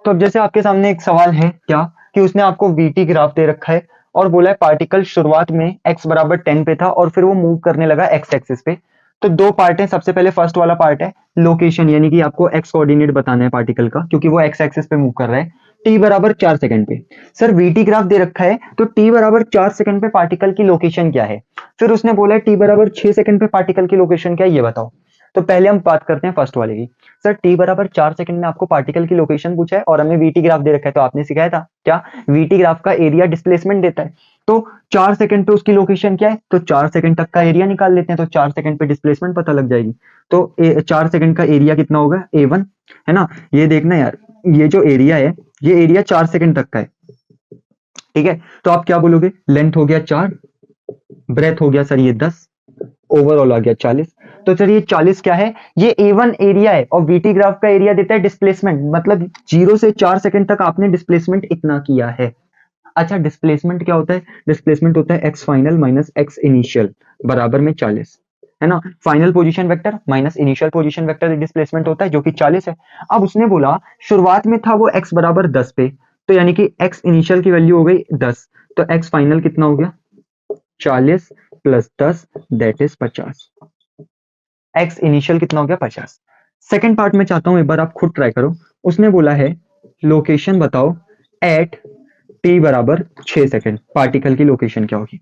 तो अब जैसे आपके सामने एक सवाल है क्या कि उसने आपको वीटी ग्राफ दे रखा है और बोला है पार्टिकल शुरुआत में x बराबर 10 पे था और फिर वो मूव करने लगा x एक्सिस पे। तो दो पार्ट है, सबसे पहले फर्स्ट वाला पार्ट है लोकेशन, यानी कि आपको x कोऑर्डिनेट बताना है पार्टिकल का, क्योंकि वो x एक्सिस पे मूव कर रहा है t बराबर 4 सेकंड पे। सर वीटी ग्राफ दे रखा है तो t बराबर 4 सेकंड पे पार्टिकल की लोकेशन क्या है? फिर उसने बोला है t बराबर 6 सेकंड पे पार्टिकल की लोकेशन क्या है, ये बताओ। तो पहले हम बात करते हैं फर्स्ट वाले की। सर t बराबर 4 सेकंड में आपको पार्टिकल की लोकेशन पूछा है और हमें वीटी ग्राफ दे रखा है, तो आपने सिखाया था क्या वीटी ग्राफ का एरिया डिस्प्लेसमेंट देता है। तो 4 सेकंड पे उसकी लोकेशन क्या है, तो 4 सेकंड तक का एरिया निकाल लेते हैं, तो 4 सेकंड पे डिस्प्लेसमेंट पता लग जाएगी। तो 4 सेकंड का एरिया कितना होगा a1, है ना? ये देखना यार, ये जो एरिया है ये एरिया 4 सेकंड तक का है। ठीक है, तो आप क्या बोलोगे? लेंथ हो गया 4, ब्रेथ हो गया सर ये 10, ओवरऑल आ गया 40। तो सर ये 40 क्या है? ये A1 एरिया है और वीटी ग्राफ का एरिया देता है डिस्प्लेसमेंट, मतलब 0 से 4 सेकंड तक आपने डिस्प्लेसमेंट इतना किया है। अच्छा, डिस्प्लेसमेंट क्या होता है? डिस्प्लेसमेंट होता है x final minus x initial बराबर में 40, है ना? Final position vector minus initial position vector displacement होता है, जो कि 40 है। अब उसने बोला शुरुआत में था वो x बराबर 10 पे, तो यानी कि x इनिशियल की वैल्यू हो गई 10, तो x फाइनल कितना हो गया 40 plus 10 that is 50। X initial कितना हो गया 50। सेकंड पार्ट में चाहता हूं एक बार आप खुद ट्राई करो। उसने बोला है लोकेशन बताओ एट टी बराबर 6 सेकंड, पार्टिकल की लोकेशन क्या होगी?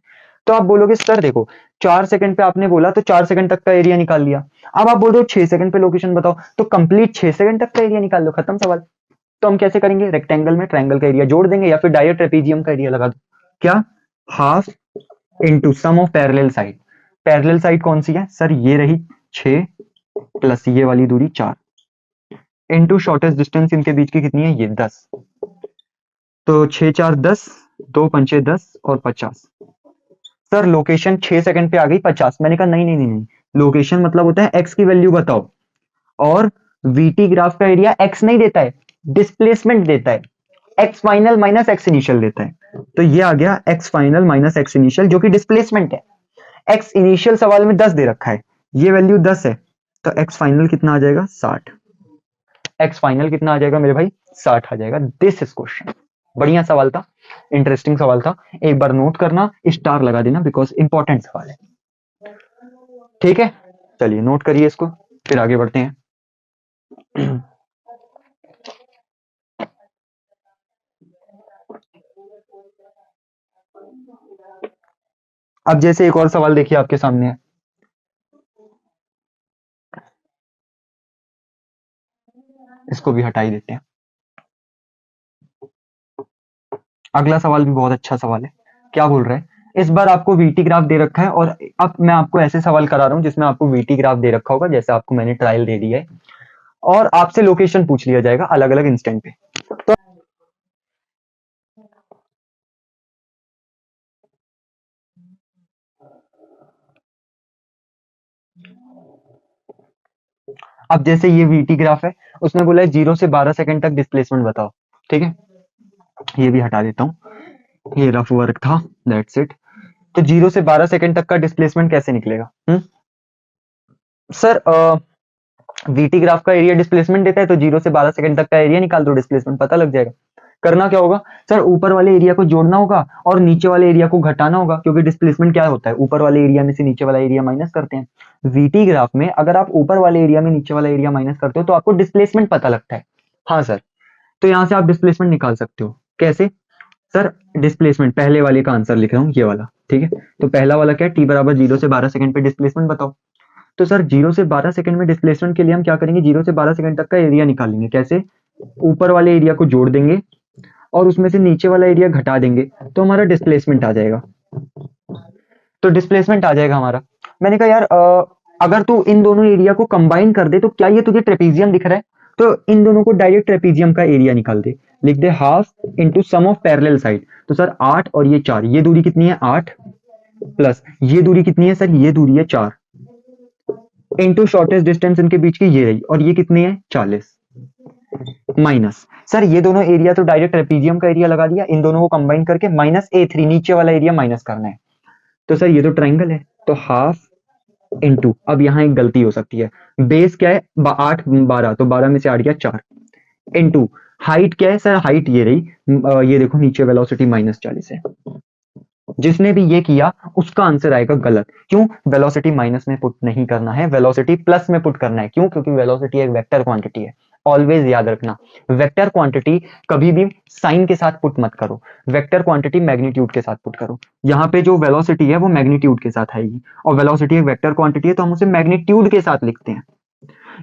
तो आप बोलोगे सर देखो 4 सेकंड पे आपने बोला तो 4 सेकंड तक का एरिया निकाल लिया। अब आप बोल रहे हो 6 सेकंड पे लोकेशन बताओ, तो कंप्लीट 6 सेकंड तक का एरिया निकाल लो, खत्म सवाल। तो हम कैसे करेंगे? रेक्टेंगल में ट्रायंगल का एरिया जोड़ देंगे या फिर डायरेक्ट ट्रेपीजियम का एरिया लगा दो। क्या? Half into sum of parallel side. Parallel side कौन सी है सर? ये रही 6 प्लस ये वाली दूरी 4 इंटू शॉर्टेस्ट डिस्टेंस इनके बीच की कितनी है? ये 10। तो 6 4 10, 2 पंचे 10 और 50। सर लोकेशन 6 सेकंड पे आ गई 50। मैंने कहा नहीं नहीं नहीं नहीं, लोकेशन मतलब होता है एक्स की वैल्यू बताओ, और वीटी ग्राफ का एरिया एक्स नहीं देता है, डिस्प्लेसमेंट देता है, x final minus x initial देता है। तो ये आ गया x final minus x initial, जो कि डिस्प्लेसमेंट है। एक्स इनिशियल सवाल में 10 दे रखा है, ये वैल्यू 10 है, तो एक्स फाइनल कितना आ जाएगा 60। एक्स फाइनल कितना आ जाएगा मेरे भाई? 60 आ जाएगा। This is question. बढ़िया सवाल था, इंटरेस्टिंग सवाल था। एक बार नोट करना, स्टार लगा देना, बिकॉज इंपॉर्टेंट सवाल है। ठीक है, चलिए नोट करिए इसको, फिर आगे बढ़ते हैं। अब जैसे एक और सवाल देखिए आपके सामने है। इसको भी हटा ही देते हैं। अगला सवाल भी बहुत अच्छा सवाल है। क्या बोल रहे हैं? इस बार आपको वीटी ग्राफ दे रखा है और अब मैं आपको ऐसे सवाल करा रहा हूं जिसमें आपको वीटी ग्राफ दे रखा होगा, जैसे आपको मैंने ट्रायल दे दी है, और आपसे लोकेशन पूछ लिया जाएगा अलग अलग इंस्टेंट पे। तो अब जैसे ये वीटी ग्राफ है, उसने बोला है 0 से 12 सेकंड तक डिस्प्लेसमेंट बताओ, ठीक है, ये भी हटा देता हूँ, ये रफ वर्क था, दैट्स इट। तो 0 से 12 सेकंड तक का डिस्प्लेसमेंट कैसे निकलेगा? सर वीटी ग्राफ का एरिया डिस्प्लेसमेंट देता है, तो 0 से 12 सेकंड तक का एरिया निकाल दो, डिस्प्लेसमेंट पता लग जाएगा। करना क्या होगा सर, ऊपर वाले एरिया को जोड़ना होगा और नीचे वाले एरिया को घटाना होगा, क्योंकि डिस्प्लेसमेंट क्या होता है, ऊपर वाले एरिया में से नीचे वाला एरिया माइनस करते हैं। वीटी ग्राफ में अगर आप ऊपर वाले एरिया में नीचे वाला एरिया माइनस करते हो तो आपको डिस्प्लेसमेंट पता लगता है। हाँ सर, तो यहां से आप डिस्प्लेसमेंट निकाल सकते हो। कैसे सर? डिस्प्लेसमेंट पहले वाले का आंसर लिख रहा हूँ, ये वाला, ठीक है। तो पहला वाला क्या है, टी बराबर 0 से 12 सेकंड पे डिस्प्लेसमेंट बताओ। तो सर 0 से 12 सेकंड में डिस्प्लेसमेंट के लिए हम क्या करेंगे, 0 से 12 सेकंड तक का एरिया निकालेंगे। कैसे? ऊपर वाले एरिया को जोड़ देंगे और उसमें से नीचे वाला एरिया घटा देंगे, तो हमारा डिस्प्लेसमेंट आ जाएगा। तो डिस्प्लेसमेंट आ जाएगा हमारा। मैंने कहा यार अगर तू इन दोनों एरिया को कंबाइन कर दे तो क्या ये तुझे ट्रेपीजियम दिख रहा है? तो इन दोनों को डायरेक्ट ट्रेपीजियम का एरिया निकाल दे, लिख दे half into sum of parallel side. तो सर 8 और ये 4, ये दूरी कितनी है 8, प्लस ये दूरी कितनी है सर, ये दूरी है 4, इंटू शॉर्टेस्ट डिस्टेंस इनके बीच की ये रही, और ये कितनी है 40, माइनस सर ये दोनों एरिया तो डायरेक्ट ट्रेपीजियम का एरिया लगा दिया, इन दोनों को कंबाइन करके माइनस A3, नीचे वाला एरिया माइनस करना है। तो सर ये तो ट्राइंगल है, तो हाफ इंटू, अब यहाँ एक गलती हो सकती है, बेस क्या है 8 12, तो 12 में से 8 गया 4, इंटू हाइट क्या है सर, हाइट ये रही, ये देखो नीचे वेलोसिटी -40 है। जिसने भी ये किया उसका आंसर आएगा गलत। क्यों? वेलोसिटी माइनस में पुट नहीं करना है, वेलोसिटी प्लस में पुट करना है। क्यों? क्योंकि वेलोसिटी एक वेक्टर क्वांटिटी है। ऑलवेज याद रखना, वेक्टर क्वांटिटी कभी भी साइन के साथ पुट मत करो, वेक्टर क्वांटिटी मैग्नीट्यूड के साथ पुट करो। यहाँ पे जो वेलोसिटी है वो मैग्नीट्यूड के साथ आएगी, और वेलोसिटी एक वेक्टर क्वांटिटी है तो हम उसे मैग्नीट्यूड के साथ लिखते हैं।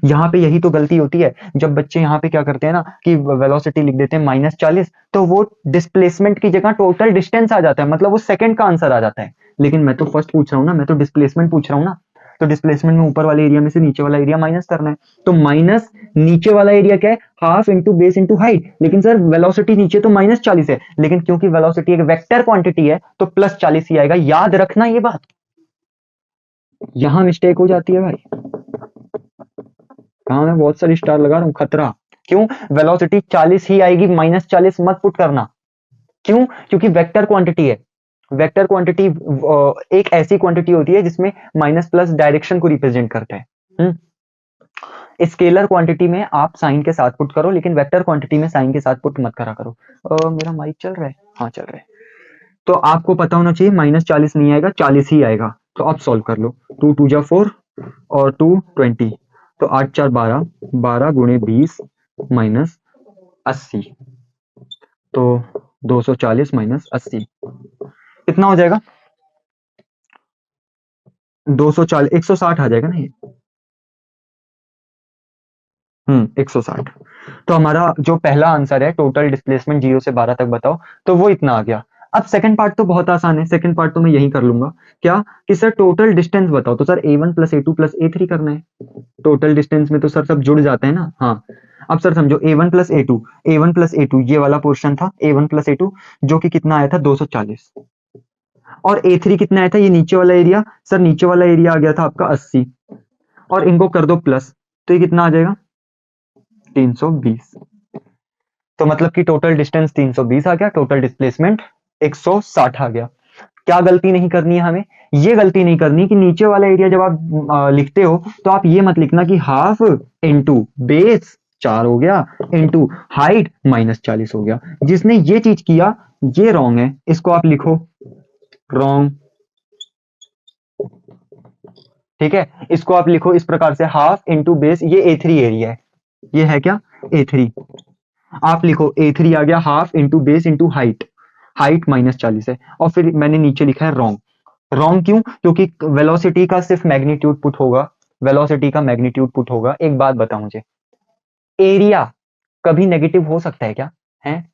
यहाँ पे यही तो गलती होती है, जब बच्चे यहाँ पे क्या करते हैं ना कि वेलोसिटी लिख देते हैं -40, तो वो डिस्प्लेसमेंट की जगह टोटल डिस्टेंस आ जाता है, मतलब वो सेकंड का आंसर आ जाता है। लेकिन मैं तो फर्स्ट पूछ रहा हूँ ना, मैं तो डिस्प्लेसमेंट पूछ रहा हूँ ना, तो डिस्प्लेसमेंट में ऊपर वाले एरिया में से नीचे वाला एरिया माइनस करना है। तो माइनस नीचे वाला एरिया क्या है, half into base into height. लेकिन सर वेलोसिटी नीचे तो -40 है, लेकिन क्योंकि वेलोसिटी एक वेक्टर क्वांटिटी है तो +40 ही आएगा। याद रखना ये बात, यहां मिस्टेक हो जाती है भाई। हाँ मैं बहुत सारी स्टार लगा रहा हूँ, खतरा। क्यों? वेलोसिटी 40 ही आएगी, -40 मत पुट करना। क्यों? क्योंकि वेक्टर क्वांटिटी है। वेक्टर क्वांटिटी एक ऐसी क्वांटिटी होती है जिसमें माइनस प्लस डायरेक्शन को रिप्रेजेंट करता है। स्केलर क्वांटिटी में आप साइन के साथ पुट करो, लेकिन वेक्टर क्वांटिटी में साइन के साथ पुट मत करा करो। मेरा माइक चल रहा है? हाँ चल रहा है। तो आपको पता होना चाहिए -40 नहीं आएगा, 40 ही आएगा। तो आप सॉल्व कर लो, 2 2 जा 4 और 2 20, तो 8 4 12, 12 गुणे 20 माइनस 80, तो 240 माइनस 80 कितना हो जाएगा? 240, 160 आ जाएगा ना ये। 160। तो हमारा जो पहला आंसर है, टोटल डिस्प्लेसमेंट 0 से 12 तक बताओ, तो वो इतना आ गया। अब सेकंड पार्ट तो बहुत आसान है, सेकंड पार्ट तो मैं यही कर लूंगा। क्या कि सर टोटल डिस्टेंस बताओ, तो सर A1 + A2 + A3 करना है। टोटल डिस्टेंस में तो सर सब जुड़ जाते हैं ना। हाँ, अब सर समझो A1 + A2, A1 + A2 ये वाला पोर्शन था, A1 + A2 जो कि कितना आया था 240, और A3 कितना आया था, ये नीचे वाला एरिया, सर नीचे वाला एरिया आ गया था आपका 80, और इनको कर दो प्लस, तो ये कितना आ जाएगा 320। तो मतलब कि टोटल डिस्टेंस 320 आ गया, टोटल डिस्प्लेसमेंट 160 आ गया। क्या गलती नहीं करनी है हमें? ये गलती नहीं करनी कि नीचे वाला एरिया जब आप लिखते हो तो आप ये मत लिखना कि हाफ इंटू बेस 4 हो गया इंटू हाइट -40 हो गया। जिसने ये चीज किया ये रॉन्ग है, इसको आप लिखो रॉन्ग। ठीक है, इसको आप लिखो इस प्रकार से, हाफ इंटू बेस, ये A3 एरिया है, ये है क्या A3। आप लिखो A3 आ गया half into base into height, height -40 है, और फिर मैंने नीचे लिखा है रॉन्ग। रॉन्ग क्यों? क्योंकि वेलोसिटी का सिर्फ मैग्नीट्यूड पुट होगा, वेलोसिटी का मैग्नीट्यूड पुट होगा। एक बात बता मुझे, एरिया कभी नेगेटिव हो सकता है क्या? है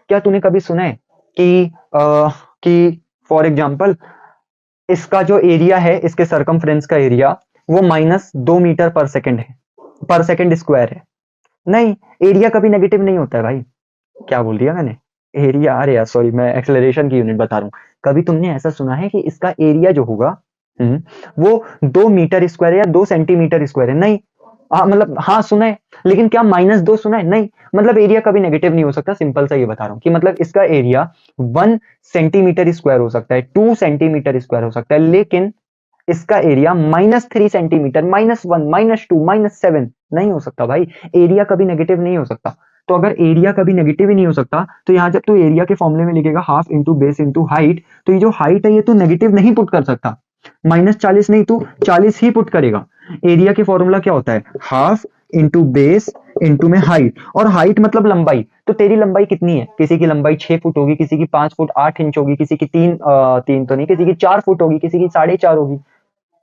क्या तूने कभी सुना है कि फॉर एग्जाम्पल इसका जो एरिया है, इसके सरकमफ्रेंस का एरिया वो -2 मीटर पर सेकंड है, पर सेकंड स्क्वायर है? नहीं, एरिया कभी नेगेटिव नहीं होता है भाई। क्या बोल दिया मैंने? एरिया, अरे यार सॉरी, मैं एक्सेलरेशन की यूनिट बता रहा हूँ। कभी तुमने ऐसा सुना है कि इसका एरिया जो होगा वो 2 मीटर स्क्वायर या 2 सेंटीमीटर स्क्वायर है, नहीं। हाँ मतलब हाँ सुना है, लेकिन क्या -2 सुना है, नहीं। मतलब एरिया कभी नेगेटिव नहीं हो सकता, सिंपल सा ये बता रहा हूँ कि मतलब इसका एरिया 1 सेंटीमीटर स्क्वायर हो सकता है, 2 सेंटीमीटर स्क्वायर हो सकता है, लेकिन इसका एरिया -3 सेंटीमीटर, -1, -2, -7 नहीं हो सकता भाई। एरिया कभी नेगेटिव नहीं हो सकता। तो अगर एरिया कभी नेगेटिव ही नहीं हो सकता, तो यहाँ जब तू एरिया के फॉर्मूले में लिखेगा half into base into height, तो ये जो हाइट है ये तू नेगेटिव नहीं पुट कर सकता। -40 नहीं, तू 40 ही पुट करेगा। एरिया के फॉर्मूला क्या होता है, हाफ इंटू बेस इंटू में हाइट, और हाइट मतलब लंबाई। तो तेरी लंबाई कितनी है, किसी की लंबाई 6 फुट होगी, किसी की 5 फुट 8 इंच होगी, किसी की तीन तो नहीं, किसी की 4 फुट होगी, किसी की 4.5 होगी।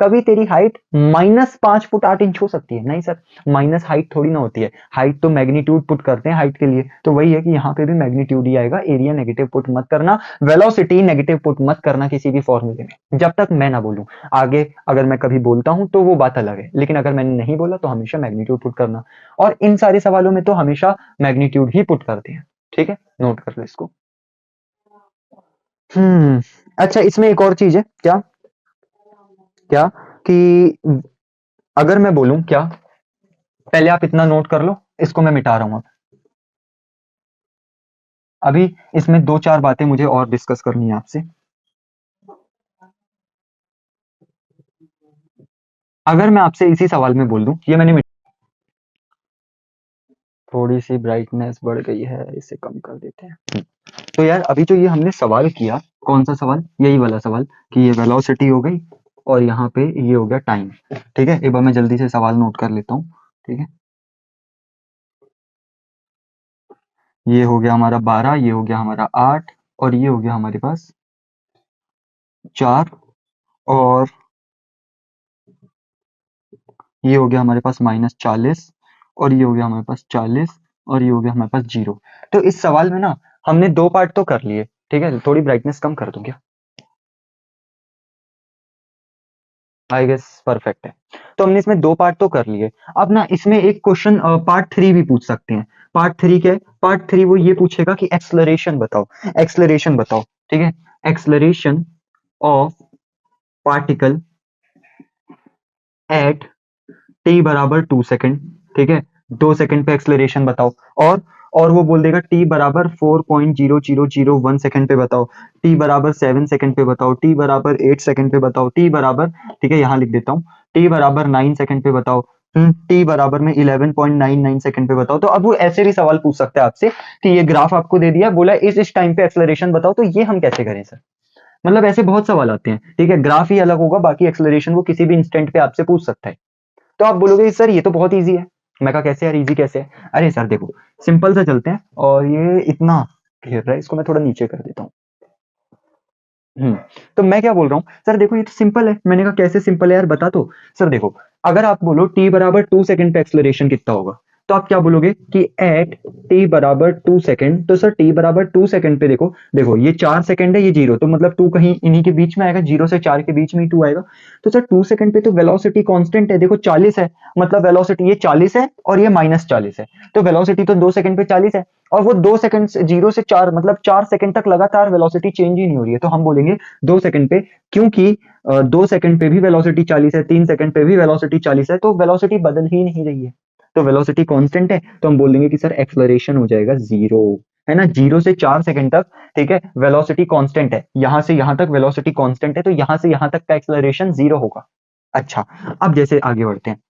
कभी तेरी हाइट -5 फुट 8 इंच हो सकती है, नहीं सर। माइनस हाइट थोड़ी ना होती है, हाइट तो मैग्नीट्यूड पुट करते हैं हाइट के लिए, तो वही है कि यहाँ पे भी मैग्नीट्यूड ही आएगा। एरिया नेगेटिव पुट मत करना, वेलोसिटी नेगेटिव पुट मत करना किसी भी फॉर्मूले में, जब तक मैं ना बोलूं। आगे अगर मैं कभी बोलता हूं तो वो बात अलग है, लेकिन अगर मैंने नहीं बोला तो हमेशा मैग्नीट्यूड पुट करना। और इन सारे सवालों में तो हमेशा मैग्नीट्यूड ही पुट करते हैं, ठीक है, नोट कर लो इसको। अच्छा, इसमें एक और चीज है, क्या क्या कि अगर मैं बोलूं क्या, पहले आप इतना नोट कर लो, इसको मैं मिटा रहा हूं अब। अभी इसमें 2-4 बातें मुझे और डिस्कस करनी है आपसे। अगर मैं आपसे इसी सवाल में बोल दूं, ये मैंने थोड़ी सी ब्राइटनेस बढ़ गई है, इसे कम कर देते हैं। तो यार अभी जो ये हमने सवाल किया, कौन सा सवाल, यही वाला सवाल कि ये वेलोसिटी हो गई और यहाँ पे ये हो गया टाइम। ठीक है, एक बार मैं जल्दी से सवाल नोट कर लेता हूँ। ठीक है, ये हो गया हमारा 12, ये हो गया हमारा 8, और ये हो गया हमारे पास 4, और ये हो गया हमारे पास -40, और ये हो गया हमारे पास 40, और ये हो गया हमारे पास 0। तो इस सवाल में ना हमने 2 पार्ट तो कर लिए। ठीक है, थोड़ी ब्राइटनेस कम कर दूं क्या, आई गेस परफेक्ट है। तो हमने इसमें 2 पार्ट तो कर लिए। अब ना इसमें एक क्वेश्चन पार्ट 3 भी पूछ सकते हैं। पार्ट 3 क्या है, पार्ट 3 वो ये पूछेगा कि एक्सलरेशन बताओ, एक्सलरेशन बताओ। ठीक है, acceleration of particle at T बराबर 2 सेकेंड। ठीक है, 2 सेकेंड पे एक्सलरेशन बताओ। और वो बोल देगा टी बराबर 4.0001 सेकेंड पे बताओ, टी बराबर 7 सेकेंड पे बताओ, टी बराबर 8 सेकेंड पे बताओ, टी बराबर, ठीक है यहाँ लिख देता हूँ, टी बराबर 9 सेकेंड पे बताओ, टी बराबर में 11.99 सेकेंड पे बताओ। तो अब वो ऐसे भी सवाल पूछ सकता है आपसे कि ये ग्राफ आपको दे दिया, बोला इस टाइम पे एक्सलरेशन बताओ, तो ये हम कैसे करें सर। मतलब ऐसे बहुत सवाल आते हैं। ठीक है, ग्राफ ही अलग होगा, बाकी एक्सलरेशन वो किसी भी इंस्टेंट पे आपसे पूछ सकता है। तो आप बोलोगे सर ये तो बहुत इजी है। मैं कहा कैसे यार, इजी कैसे है। अरे सर देखो, सिंपल से चलते हैं, और ये इतना घेर रहा है, इसको मैं थोड़ा नीचे कर देता हूँ। हम्म तो मैं क्या बोल रहा हूँ, सर देखो ये तो सिंपल है। मैंने कहा कैसे सिंपल है यार, बता। तो सर देखो, अगर आप बोलो टी बराबर 2 सेकेंड पे एक्सलरेशन कितना होगा, तो आप क्या बोलोगे कि एट टी बराबर 2 सेकेंड। तो सर टी बराबर 2 सेकेंड पे देखो, देखो ये 4 सेकेंड है, ये 0, तो मतलब 2 कहीं इन्हीं के बीच में आएगा, 0 से 4 के बीच में ही 2 आएगा। तो सर 2 सेकेंड पे तो वेलोसिटी कांस्टेंट है, देखो 40 है, मतलब वेलोसिटी ये 40 है और ये -40 है, तो वेलोसिटी तो 2 सेकेंड पे 40 है। और वो 2 सेकंड से 0 से 4, मतलब 4 सेकंड तक लगातार वेलोसिटी चेंज ही नहीं हो रही है, तो हम बोलेंगे 2 सेकंड पे, क्योंकि 2 सेकंड पे भी वेलोसिटी 40 है, 3 सेकंड पे भी वेलोसिटी 40 है, तो वेलोसिटी बदल ही नहीं रही है, तो वेलोसिटी कांस्टेंट है। तो हम बोल देंगे कि सर एक्सलरेशन हो जाएगा 0, है ना, 0 से 4 सेकंड तक। ठीक है, वेलोसिटी कांस्टेंट है, यहां से यहां तक वेलोसिटी कांस्टेंट है, तो यहां से यहां तक का एक्सलरेशन 0 होगा। अच्छा, अब जैसे आगे बढ़ते हैं,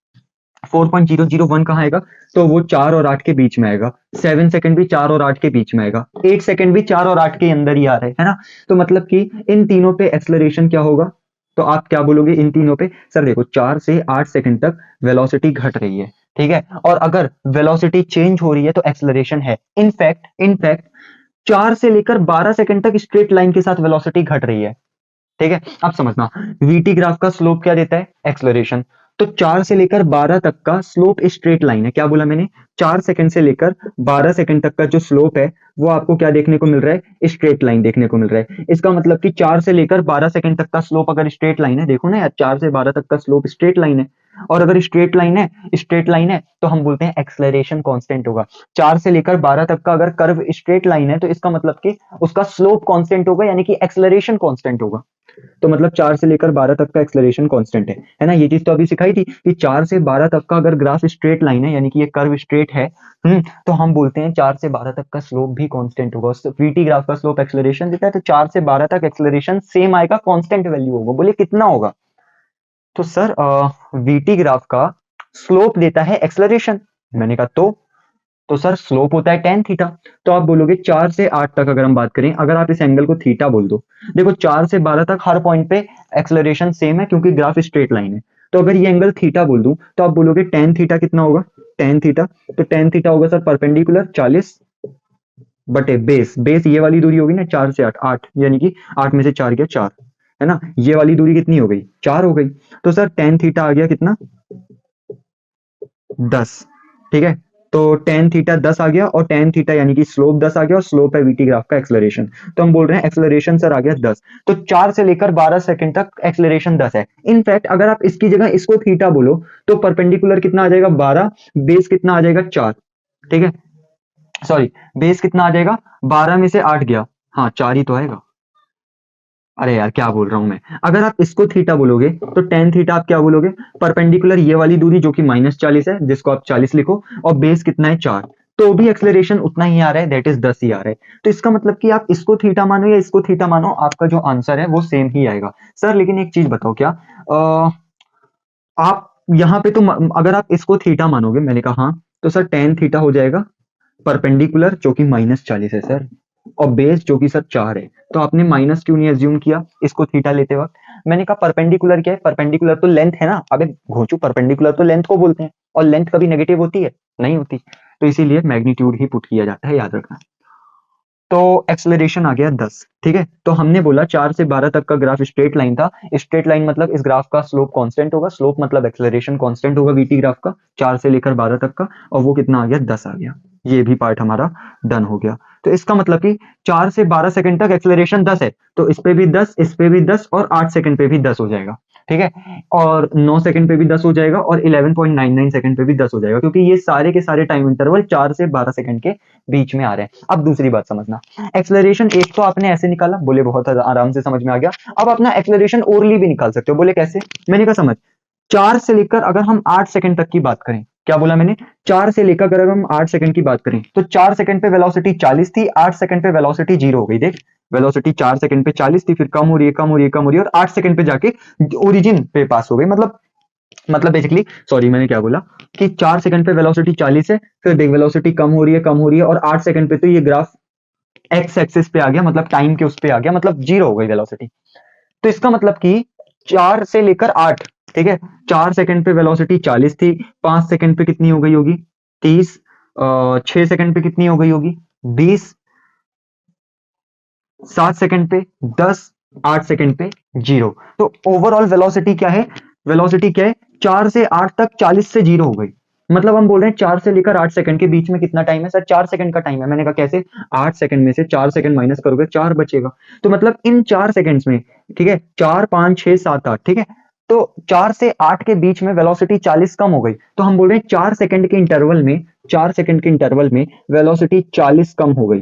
4.001 कहाँ आएगा, तो वो 4 और 8 के बीच में आएगा। 7 सेकंड भी 4 और 8 के बीच में आएगा, 8 सेकंड भी 4 और 8 के अंदर ही आ रहा है ना। तो मतलब कि इन तीनों पे एक्सलरेशन क्या होगा, तो आप क्या बोलोगे इन तीनों पे, सर देखो 4 से 8 सेकंड तक वेलोसिटी घट रही है। ठीक है, और अगर वेलोसिटी चेंज हो रही है तो एक्सलरेशन है। इनफैक्ट 4 से लेकर 12 सेकंड तक स्ट्रेट लाइन के साथ वेलोसिटी घट रही है। ठीक है, अब समझना, वीटी ग्राफ का स्लोप क्या देता है, एक्सलरेशन। तो 4 से लेकर 12 तक का स्लोप स्ट्रेट लाइन है, क्या बोला मैंने, 4 सेकंड से लेकर 12 सेकंड तक का जो स्लोप है वो आपको क्या देखने को मिल रहा है, स्ट्रेट लाइन देखने को मिल रहा है। इसका मतलब कि 4 से लेकर 12 सेकंड तक का स्लोप अगर स्ट्रेट लाइन है, देखो ना यार, 4 से 12 तक का स्लोप स्ट्रेट लाइन है, और अगर स्ट्रेट लाइन है तो हम बोलते हैं एक्सलरेशन कांस्टेंट होगा। 4 से लेकर 12 तक का अगर कर्व स्ट्रेट लाइन है, तो इसका मतलब कि उसका स्लोप कांस्टेंट होगा, यानी कि एक्सलरेशन कांस्टेंट होगा। तो मतलब 4 से लेकर 12 तक का एक्सेलरेशन कांस्टेंट है ना। ये चीज तो अभी सिखाई थी कि 4 से 12 तक का अगर ग्राफ स्ट्रेट लाइन है, यानी कि ये कर्व स्ट्रेट है, तो हम बोलते हैं 4 से 12 तक का स्लोप भी कांस्टेंट होगा। वीटी ग्राफ का स्लोप एक्सेलरेशन देता है, तो 4 से 12 तक एक्सेलरेशन सेम आएगा, कांस्टेंट वैल्यू होगा। बोले कितना होगा? तो सर वीटी ग्राफ का स्लोप देता है एक्सेलरेशन। मैंने कहा तो सर स्लोप होता है tan थीटा। तो आप बोलोगे 4 से 8 तक अगर हम बात करें, अगर आप इस एंगल को थीटा बोल दो, देखो 4 से 12 तक हर पॉइंट पे एक्सेलरेशन सेम है क्योंकि ग्राफ स्ट्रेट लाइन है। तो अगर ये एंगल थीटा बोल दूं तो आप बोलोगे tan थीटा कितना होगा? tan थीटा, तो tan थीटा होगा सर परपेंडिकुलर 40 बटे बेस। बेस ये वाली दूरी होगी ना 4 से 8, 8 यानी कि 8 में से 4 गया 4, है ना। ये वाली दूरी कितनी हो गई? 4 हो गई। तो सर tan थीटा आ गया कितना? 10। ठीक है, तो tan थीटा 10 आ गया, और tan थीटा यानी कि स्लोप 10 आ गया, और स्लोप है वीटी ग्राफ का एक्सेलरेशन। तो हम बोल रहे हैं एक्सेलरेशन सर आ गया 10। तो 4 से लेकर 12 सेकंड तक एक्सेलरेशन 10 है। इनफैक्ट अगर आप इसकी जगह इसको थीटा बोलो तो परपेंडिकुलर कितना आ जाएगा? 12, बेस कितना आ जाएगा? 4। ठीक है, सॉरी, बेस कितना आ जाएगा? 12 में से 8 गया, हाँ 4 ही तो आएगा। अरे यार क्या बोल रहा हूं मैं। अगर आप इसको थीटा बोलोगे तो tan थीटा आप क्या बोलोगे? परपेंडिकुलर ये वाली दूरी जो कि -40 है, जिसको आप 40 लिखो, और बेस कितना है? 4। तो भी एक्सेलरेशन उतना ही आ रहा है, दैट इज 10 ही आ रहा है। तो इसका मतलब कि आप इसको थीटा मानो या इसको थीटा मानो, आपका जो आंसर है वो सेम ही आएगा। सर लेकिन एक चीज बताओ, क्या आप यहाँ पे तो अगर आप इसको थीटा मानोगे, मैंने कहा हाँ, तो सर tan थीटा हो जाएगा परपेंडिकुलर जो कि -40 है सर, और बेस जो कि सर 4 है। तो आपने माइनस क्यों नहीं एज्यूम किया इसको थीटा लेते वक्त? मैंने कहा परपेंडिकुलर क्या है? परपेंडिकुलर तो लेंथ है ना। अबे घोंचू, परपेंडिकुलर तो लेंथ को बोलते हैं, और लेंथ कभी नेगेटिव होती है? नहीं होती। तो इसीलिए मैग्नीट्यूड ही पुट किया जाता है, याद रखना। तो एक्सेलरेशन आ गया 10। ठीक है, तो हमने बोला 4 से 12 तक का ग्राफ स्ट्रेट लाइन था। स्ट्रेट लाइन मतलब इस ग्राफ का स्लोप कांस्टेंट होगा, स्लोप मतलब एक्सेलरेशन कांस्टेंट होगा वीटी ग्राफ का, 4 से लेकर 12 तक का, और वो कितना आ गया? 10 आ गया। ये भी पार्ट हमारा डन हो गया। तो इसका मतलब कि 4 से 12 सेकंड तक एक्सेलरेशन 10 है, तो इस पे भी 10, इस पे भी 10, और 8 सेकंड पे भी 10 हो जाएगा। ठीक है, और 9 सेकंड पे भी 10 हो जाएगा, और 11.99 सेकंड पे भी 10 हो जाएगा, क्योंकि ये सारे के सारे टाइम इंटरवल 4 से 12 सेकंड के बीच में आ रहे हैं। अब दूसरी बात समझना, एक्सेलरेशन एक तो आपने ऐसे निकाला, बोले बहुत आराम से समझ में आ गया। अब अपना एक्सेलरेशन ओरली भी निकाल सकते हो। बोले कैसे? मैंने कहा समझ, 4 से लेकर अगर हम 8 सेकंड तक की बात करें, क्या बोला मैंने? 4 से लेकर अगर हम 8 सेकंड की बात करें, तो 4 सेकंड पे वेलोसिटी 40 थी, 8 सेकंड पे वेलोसिटी 0 हो गई। देख, वेलोसिटी 4 सेकंड पे 40 थी, फिर कम हो रही है, कम हो रही है, कम हो रही है, और 8 सेकंड पे जाके ओरिजिन पे पास हो गई। मतलब बेसिकली, सॉरी मैंने क्या बोला, कि 4 सेकंड पे वेलोसिटी 40 है, फिर देख वेलोसिटी कम हो रही है, कम हो रही है, और 8 सेकंड पे तो ये ग्राफ एक्स एक्सिस पे आ गया, मतलब टाइम के उस पे आ गया, मतलब 0 हो गई वेलोसिटी। तो इसका मतलब कि 4 से लेकर 8, ठीक है, 4 सेकंड पे वेलोसिटी 40 थी, 5 सेकंड पे कितनी हो गई होगी? 30, 6 सेकंड पे कितनी हो गई होगी? 20, 7 सेकंड पे 10, 8 सेकंड पे 0। तो ओवरऑल वेलोसिटी क्या है? वेलोसिटी क्या है? 4 से 8 तक 40 से 0 हो गई। मतलब हम बोल रहे हैं 4 से लेकर 8 सेकंड के बीच में कितना टाइम है सर? 4 सेकंड का टाइम है। मैंने कहा कैसे? 8 सेकंड में से 4 सेकंड माइनस करोगे, 4 बचेगा। तो मतलब इन 4 सेकंड्स में, ठीक है, 4, 5, 6, 7, 8, ठीक है, तो 4 से 8 के बीच में वेलोसिटी 40 कम हो गई। तो हम बोल रहे हैं 4 सेकंड के इंटरवल में, 4 सेकंड के इंटरवल में वेलोसिटी 40 कम हो गई।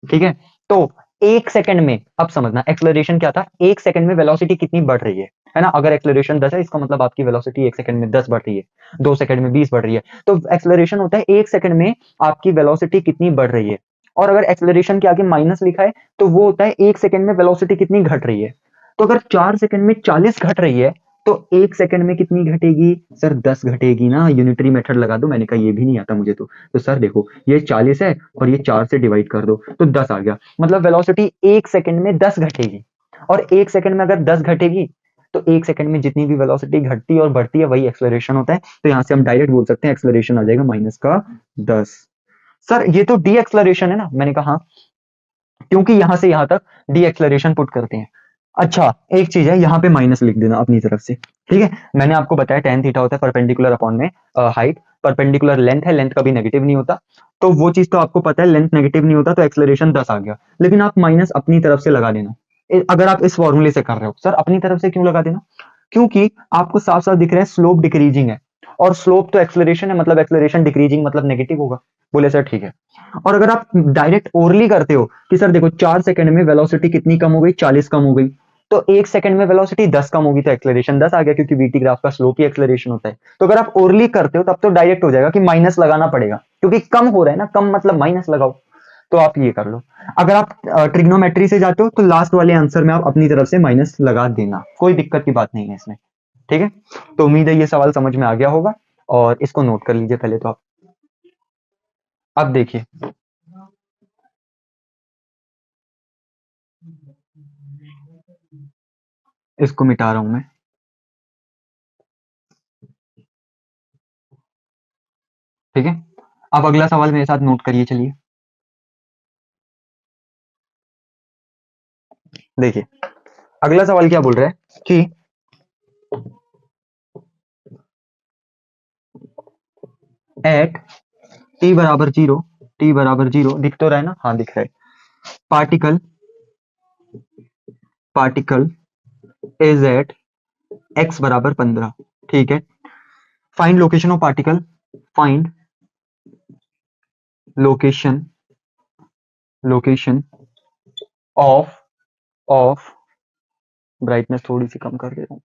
ठीक है, तो एक सेकंड में, अब समझना एक्सेलरेशन क्या था, एक सेकंड में वेलोसिटी कितनी बढ़ रही है ना। अगर एक्सेलरेशन 10 है, इसका मतलब आपकी वेलोसिटी एक सेकंड में 10 बढ़ रही है, 2 सेकंड में 20 बढ़ रही है। तो एक्सेलरेशन होता है एक सेकंड में आपकी वेलोसिटी कितनी बढ़ रही है। और अगर एक्सेलरेशन के आगे माइनस लिखा है तो वो होता है एक सेकंड में वेलोसिटी कितनी घट रही है। तो अगर 4 सेकंड में 40 घट रही है, तो एक सेकंड में कितनी घटेगी सर? 10 घटेगी ना। यूनिटरी मेथड लगा दो। मैंने कहा ये भी नहीं आता मुझे तो सर देखो, ये 40 है और ये 4 से डिवाइड कर दो तो 10 आ गया। मतलब वेलोसिटी एक सेकंड में 10 घटेगी, और एक सेकंड में अगर 10 घटेगी तो एक सेकंड में जितनी भी वेलोसिटी घटती और बढ़ती है वही एक्सेलरेशन होता है। तो यहां से हम डायरेक्ट बोल सकते हैं एक्सेलरेशन आ जाएगा -10। सर ये तो डी एक्सेलरेशन है ना। मैंने कहा हाँ, क्योंकि यहां से यहां तक डी एक्सेलरेशन पुट करते हैं। अच्छा एक चीज है, यहाँ पे माइनस लिख देना अपनी तरफ से। ठीक है, मैंने आपको बताया tan थीटा होता है परपेंडिकुलर अपॉन में हाइट, परपेंडिकुलर लेंथ है, लेंथ कभी नेगेटिव नहीं होता। तो वो चीज तो आपको पता है, लेंथ नेगेटिव नहीं होता, तो एक्सेलरेशन 10 आ गया। लेकिन आप माइनस अपनी तरफ से लगा देना। अगर आप इस फॉर्मूले से कर रहे हो, सर अपनी तरफ से क्यों लगा देना? क्योंकि आपको साफ साफ दिख रहा है स्लोप डिक्रीजिंग है, और स्लोप तो एक्सेलरेशन है, मतलब एक्सेलरेशन डिक्रीजिंग मतलब नेगेटिव होगा। बोले सर ठीक है। और अगर आप डायरेक्ट ओरली करते हो कि सर देखो 4 सेकंड में वेलोसिटी कितनी कम हो गई? 40 कम हो गई। तो 1 सेकंड में वेलोसिटी 10 कम होगी तो एक्सेलरेशन 10 आ गया, क्योंकि वीटी ग्राफ का स्लोप ही एक्सेलरेशन होता है। तो अगर आप ओरली करते हो तब तो डायरेक्ट हो जाएगा कि माइनस लगाना पड़ेगा, क्योंकि कम हो रहा है ना, कम मतलब माइनस लगाओ। तो आप ये कर लो। अगर आप ट्रिग्नोमेट्री से जाते हो तो लास्ट वाले आंसर में आप अपनी तरफ से माइनस लगा देना, कोई दिक्कत की बात नहीं है इसमें। ठीक है, तो उम्मीद है ये सवाल समझ में आ गया होगा, और इसको नोट कर लीजिए पहले तो आप। अब देखिए, इसको मिटा रहा हूं मैं। ठीक है, अब अगला सवाल मेरे साथ नोट करिए, चलिए। देखिए, अगला सवाल क्या बोल रहा है कि एट टी बराबर जीरो, टी बराबर जीरो दिख तो रहा है ना, हाँ दिख रहा है। Particle particle is at X बराबर 15। ठीक है, find location of particle, find location location of brightness थोड़ी सी कम कर दे रहा हूं।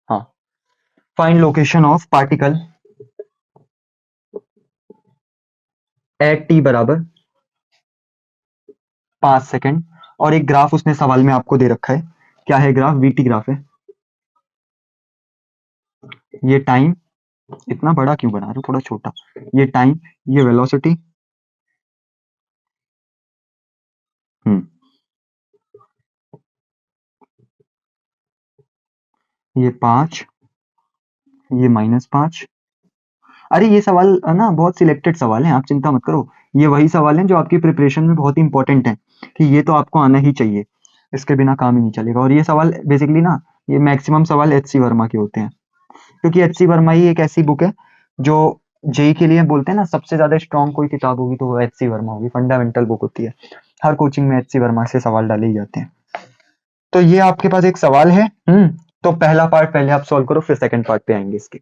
हाँ, find location of particle at T बराबर 5 सेकेंड, और एक ग्राफ उसने सवाल में आपको दे रखा है। क्या है ग्राफ? वीटी ग्राफ है। ये टाइम, इतना बड़ा क्यों बना रहे हो, थोड़ा छोटा। ये टाइम, ये वेलोसिटी, हम्म, ये 5, ये -5। अरे ये सवाल ना बहुत सिलेक्टेड सवाल है, आप चिंता मत करो। ये वही सवाल हैं जो आपकी प्रिपरेशन में बहुत इंपॉर्टेंट है, कि ये तो आपको आना ही चाहिए, इसके बिना काम ही नहीं चलेगा। और ये सवाल बेसिकली ना, ये मैक्सिमम सवाल एचसी वर्मा के होते हैं, क्योंकि एचसी वर्मा ही एक ऐसी बुक है जो जेई के लिए बोलते हैं ना, सबसे ज्यादा स्ट्रॉन्ग कोई किताब होगी तो वो एचसी वर्मा होगी, फंडामेंटल बुक होती है। हर कोचिंग में एचसी वर्मा से सवाल डाले ही जाते हैं। तो ये आपके पास एक सवाल है, तो पहला पार्ट पहले आप सॉल्व करो, फिर सेकंड पार्ट पे आएंगे इसके।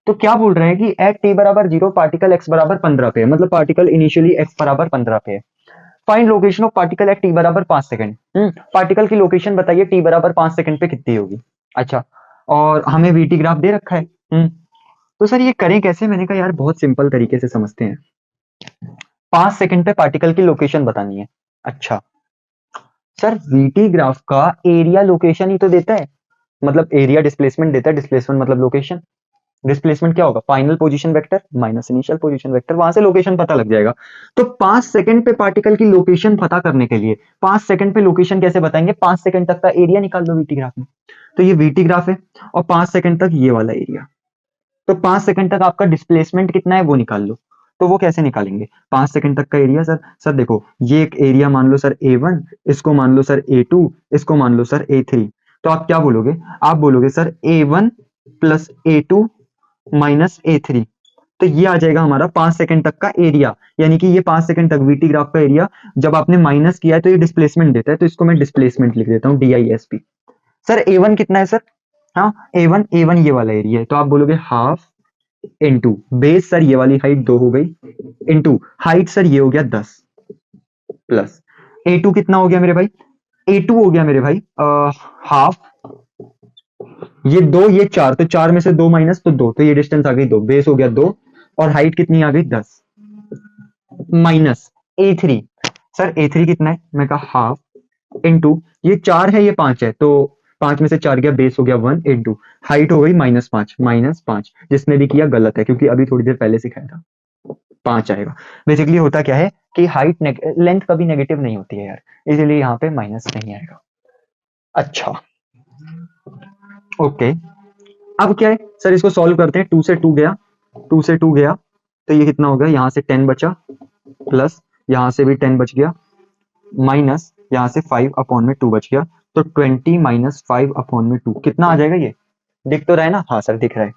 तो क्या बोल रहे हैं कि एट टी बराबर 0 पार्टिकल एक्स बराबर 15 पे है, मतलब पार्टिकल इनिशियली एक्स बराबर 15 पे है। Find location of particle at T बराबर 5 सेकंड। पार्टिकल की लोकेशन बताइए टी बराबर 5 सेकंड पे कितनी होगी। अच्छा, और हमें वीटी ग्राफ दे रखा है। तो सर ये करें कैसे? मैंने कहा यार बहुत सिंपल तरीके से समझते हैं। 5 सेकंड पे पार्टिकल की लोकेशन बतानी है। अच्छा सर, वीटी ग्राफ का एरिया लोकेशन ही तो देता है, मतलब एरिया डिस्प्लेसमेंट देता है, डिस्प्लेसमेंट मतलब लोकेशन। डिस्प्लेसमेंट क्या होगा? Final position vector minus initial position vector, वहां से लोकेशन पता लग जाएगा। तो 5 सेकंड पे पार्टिकल की लोकेशन पता करने के लिए 5 सेकंड पे लोकेशन कैसे बताएंगे? 5 सेकंड तक का एरिया निकाल लो वीटी ग्राफ में। तो ये वीटी ग्राफ है, और 5 सेकंड तक ये वाला एरिया। तो 5 सेकंड तक आपका डिस्प्लेसमेंट कितना है वो निकाल लो। तो वो कैसे निकालेंगे? 5 सेकंड तक का एरिया, सर देखो, ये एक एरिया मान लो सर A1, इसको मान लो सर A2, इसको मान लो सर A3। तो आप क्या बोलोगे? आप बोलोगे sir A1 plus A2 minus A3। तो ये आ जाएगा हमारा 5 सेकंड तक का एरिया, यानी कि ये 5 सेकंड तक वीटी ग्राफ का एरिया। जब आपने माइनस किया है तो ये डिस्प्लेसमेंट देता है, तो इसको मैं डिस्प्लेसमेंट लिख देता हूँ, DISP। सर A1 कितना है सर? हाँ, A1 ये वाला एरिया है, तो आप बोलोगे हाफ इंटू बेस, सर ये वाली हाइट 2 हो गई, इंटू हाइट सर ये हो गया 10, प्लस A2 कितना हो गया मेरे भाई? A2 हो गया मेरे भाई हाफ, ये 2 ये 4, तो 4 में से 2 माइनस तो 2, तो ये डिस्टेंस आ गई 2, बेस हो गया 2, और हाइट कितनी आ गई 10, माइनस A3। सर A3 कितना है? मैं कहा हाफ इंटू ये 4 है ये 5 है, तो 5 में से 4 गया, बेस हो गया 1, इंटू हाइट हो गई -5, जिसने भी किया गलत है, क्योंकि अभी थोड़ी देर पहले सिखाया था, 5 आएगा। बेसिकली होता क्या है कि हाइट लेंथ कभी नेगेटिव नहीं होती है यार, इसलिए यहाँ पे माइनस नहीं आएगा। अच्छा ओके, अब क्या है सर, इसको सॉल्व करते हैं। 2 से 2 गया, 2 से 2 गया, तो ये कितना हो गया? यहाँ से 10 बचा, प्लस यहाँ से भी 10 बच गया, माइनस यहाँ से 5/2 बच गया, तो 20 माइनस 5/2 कितना आ जाएगा? ये दिख तो रहा है ना? हाँ सर दिख रहा है।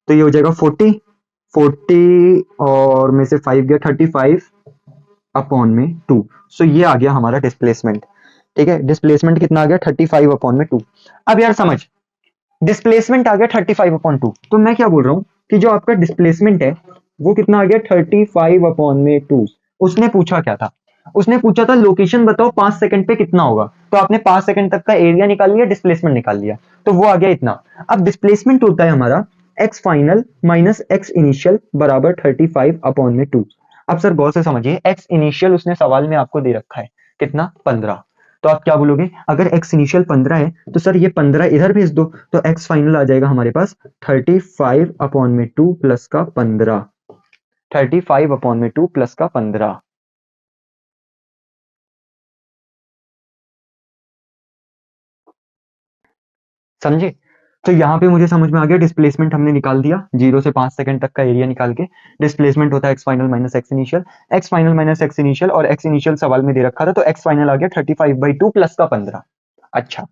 तो ये हो जाएगा 40 और में से 5 गया, 35/2। सो ये आ गया हमारा डिस्प्लेसमेंट। ठीक है, डिस्प्लेसमेंट कितना आ गया? 35/2। अब यार समझ, डिस्प्लेसमेंट आ गया 35/2, तो मैं क्या बोल रहा हूँ कि जो आपका डिस्प्लेसमेंट है वो कितना आ गया? 35/2। उसने पूछा क्या था? उसने पूछा था लोकेशन बताओ 5 सेकंड पे कितना होगा। तो आपने 5 सेकंड तक का एरिया निकाल लिया, डिस्प्लेसमेंट निकाल लिया, तो वो आ गया इतना। अब डिस्प्लेसमेंट होता है हमारा x final minus x initial बराबर 35 अपॉन में 2। अब सर गौर से समझिए, एक्स इनिशियल उसने सवाल में आपको दे रखा है कितना, 15। तो आप क्या बोलोगे, अगर एक्स इनिशियल 15 है तो सर ये 15 इधर भेज दो, तो एक्स फाइनल आ जाएगा हमारे पास 35 अपॉन में 2 प्लस का 15। 35 अपॉन में 2 प्लस का 15। समझे? तो यहाँ पे मुझे समझ में आ गया, डिस्प्लेसमेंट हमने निकाल दिया 0 से 5 सेकंड तक का एरिया निकाल के। डिस्प्लेसमेंट होता है x final minus x initial. X final minus x initial, और एक्स इनिशियल सवाल में दे रखा था, तो एक्स फाइनल आ गया 35/2 प्लस का 15। अच्छा,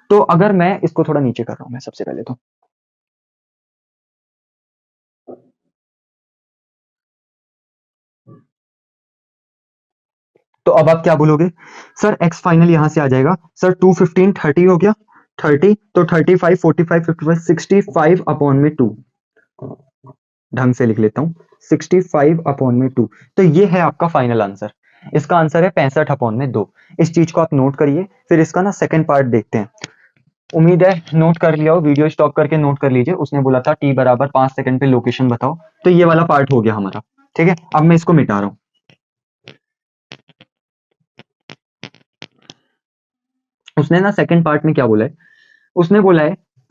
तो अगर मैं इसको थोड़ा नीचे कर रहा हूं मैं सबसे पहले तो अब आप क्या बोलोगे, सर एक्स फाइनल यहां से आ जाएगा सर 215 30 हो गया, 30 तो 35 45 55 65 अपॉन में 2। ढंग से लिख लेता हूं, 65 अपॉन में 2। तो ये है आपका फाइनल आंसर। इसका आंसर है 65 अपॉन में 2। इस चीज को आप नोट करिए, फिर इसका ना सेकंड पार्ट देखते हैं। उम्मीद है नोट कर लिया हो, वीडियो स्टॉप करके नोट कर लीजिए। उसने बोला था टी बराबर 5 सेकंड पे लोकेशन बताओ, तो ये वाला पार्ट हो गया हमारा। ठीक है, अब मैं इसको मिटा रहा हूं। उसने ना सेकंड पार्ट में क्या बोला है, उसने बोला है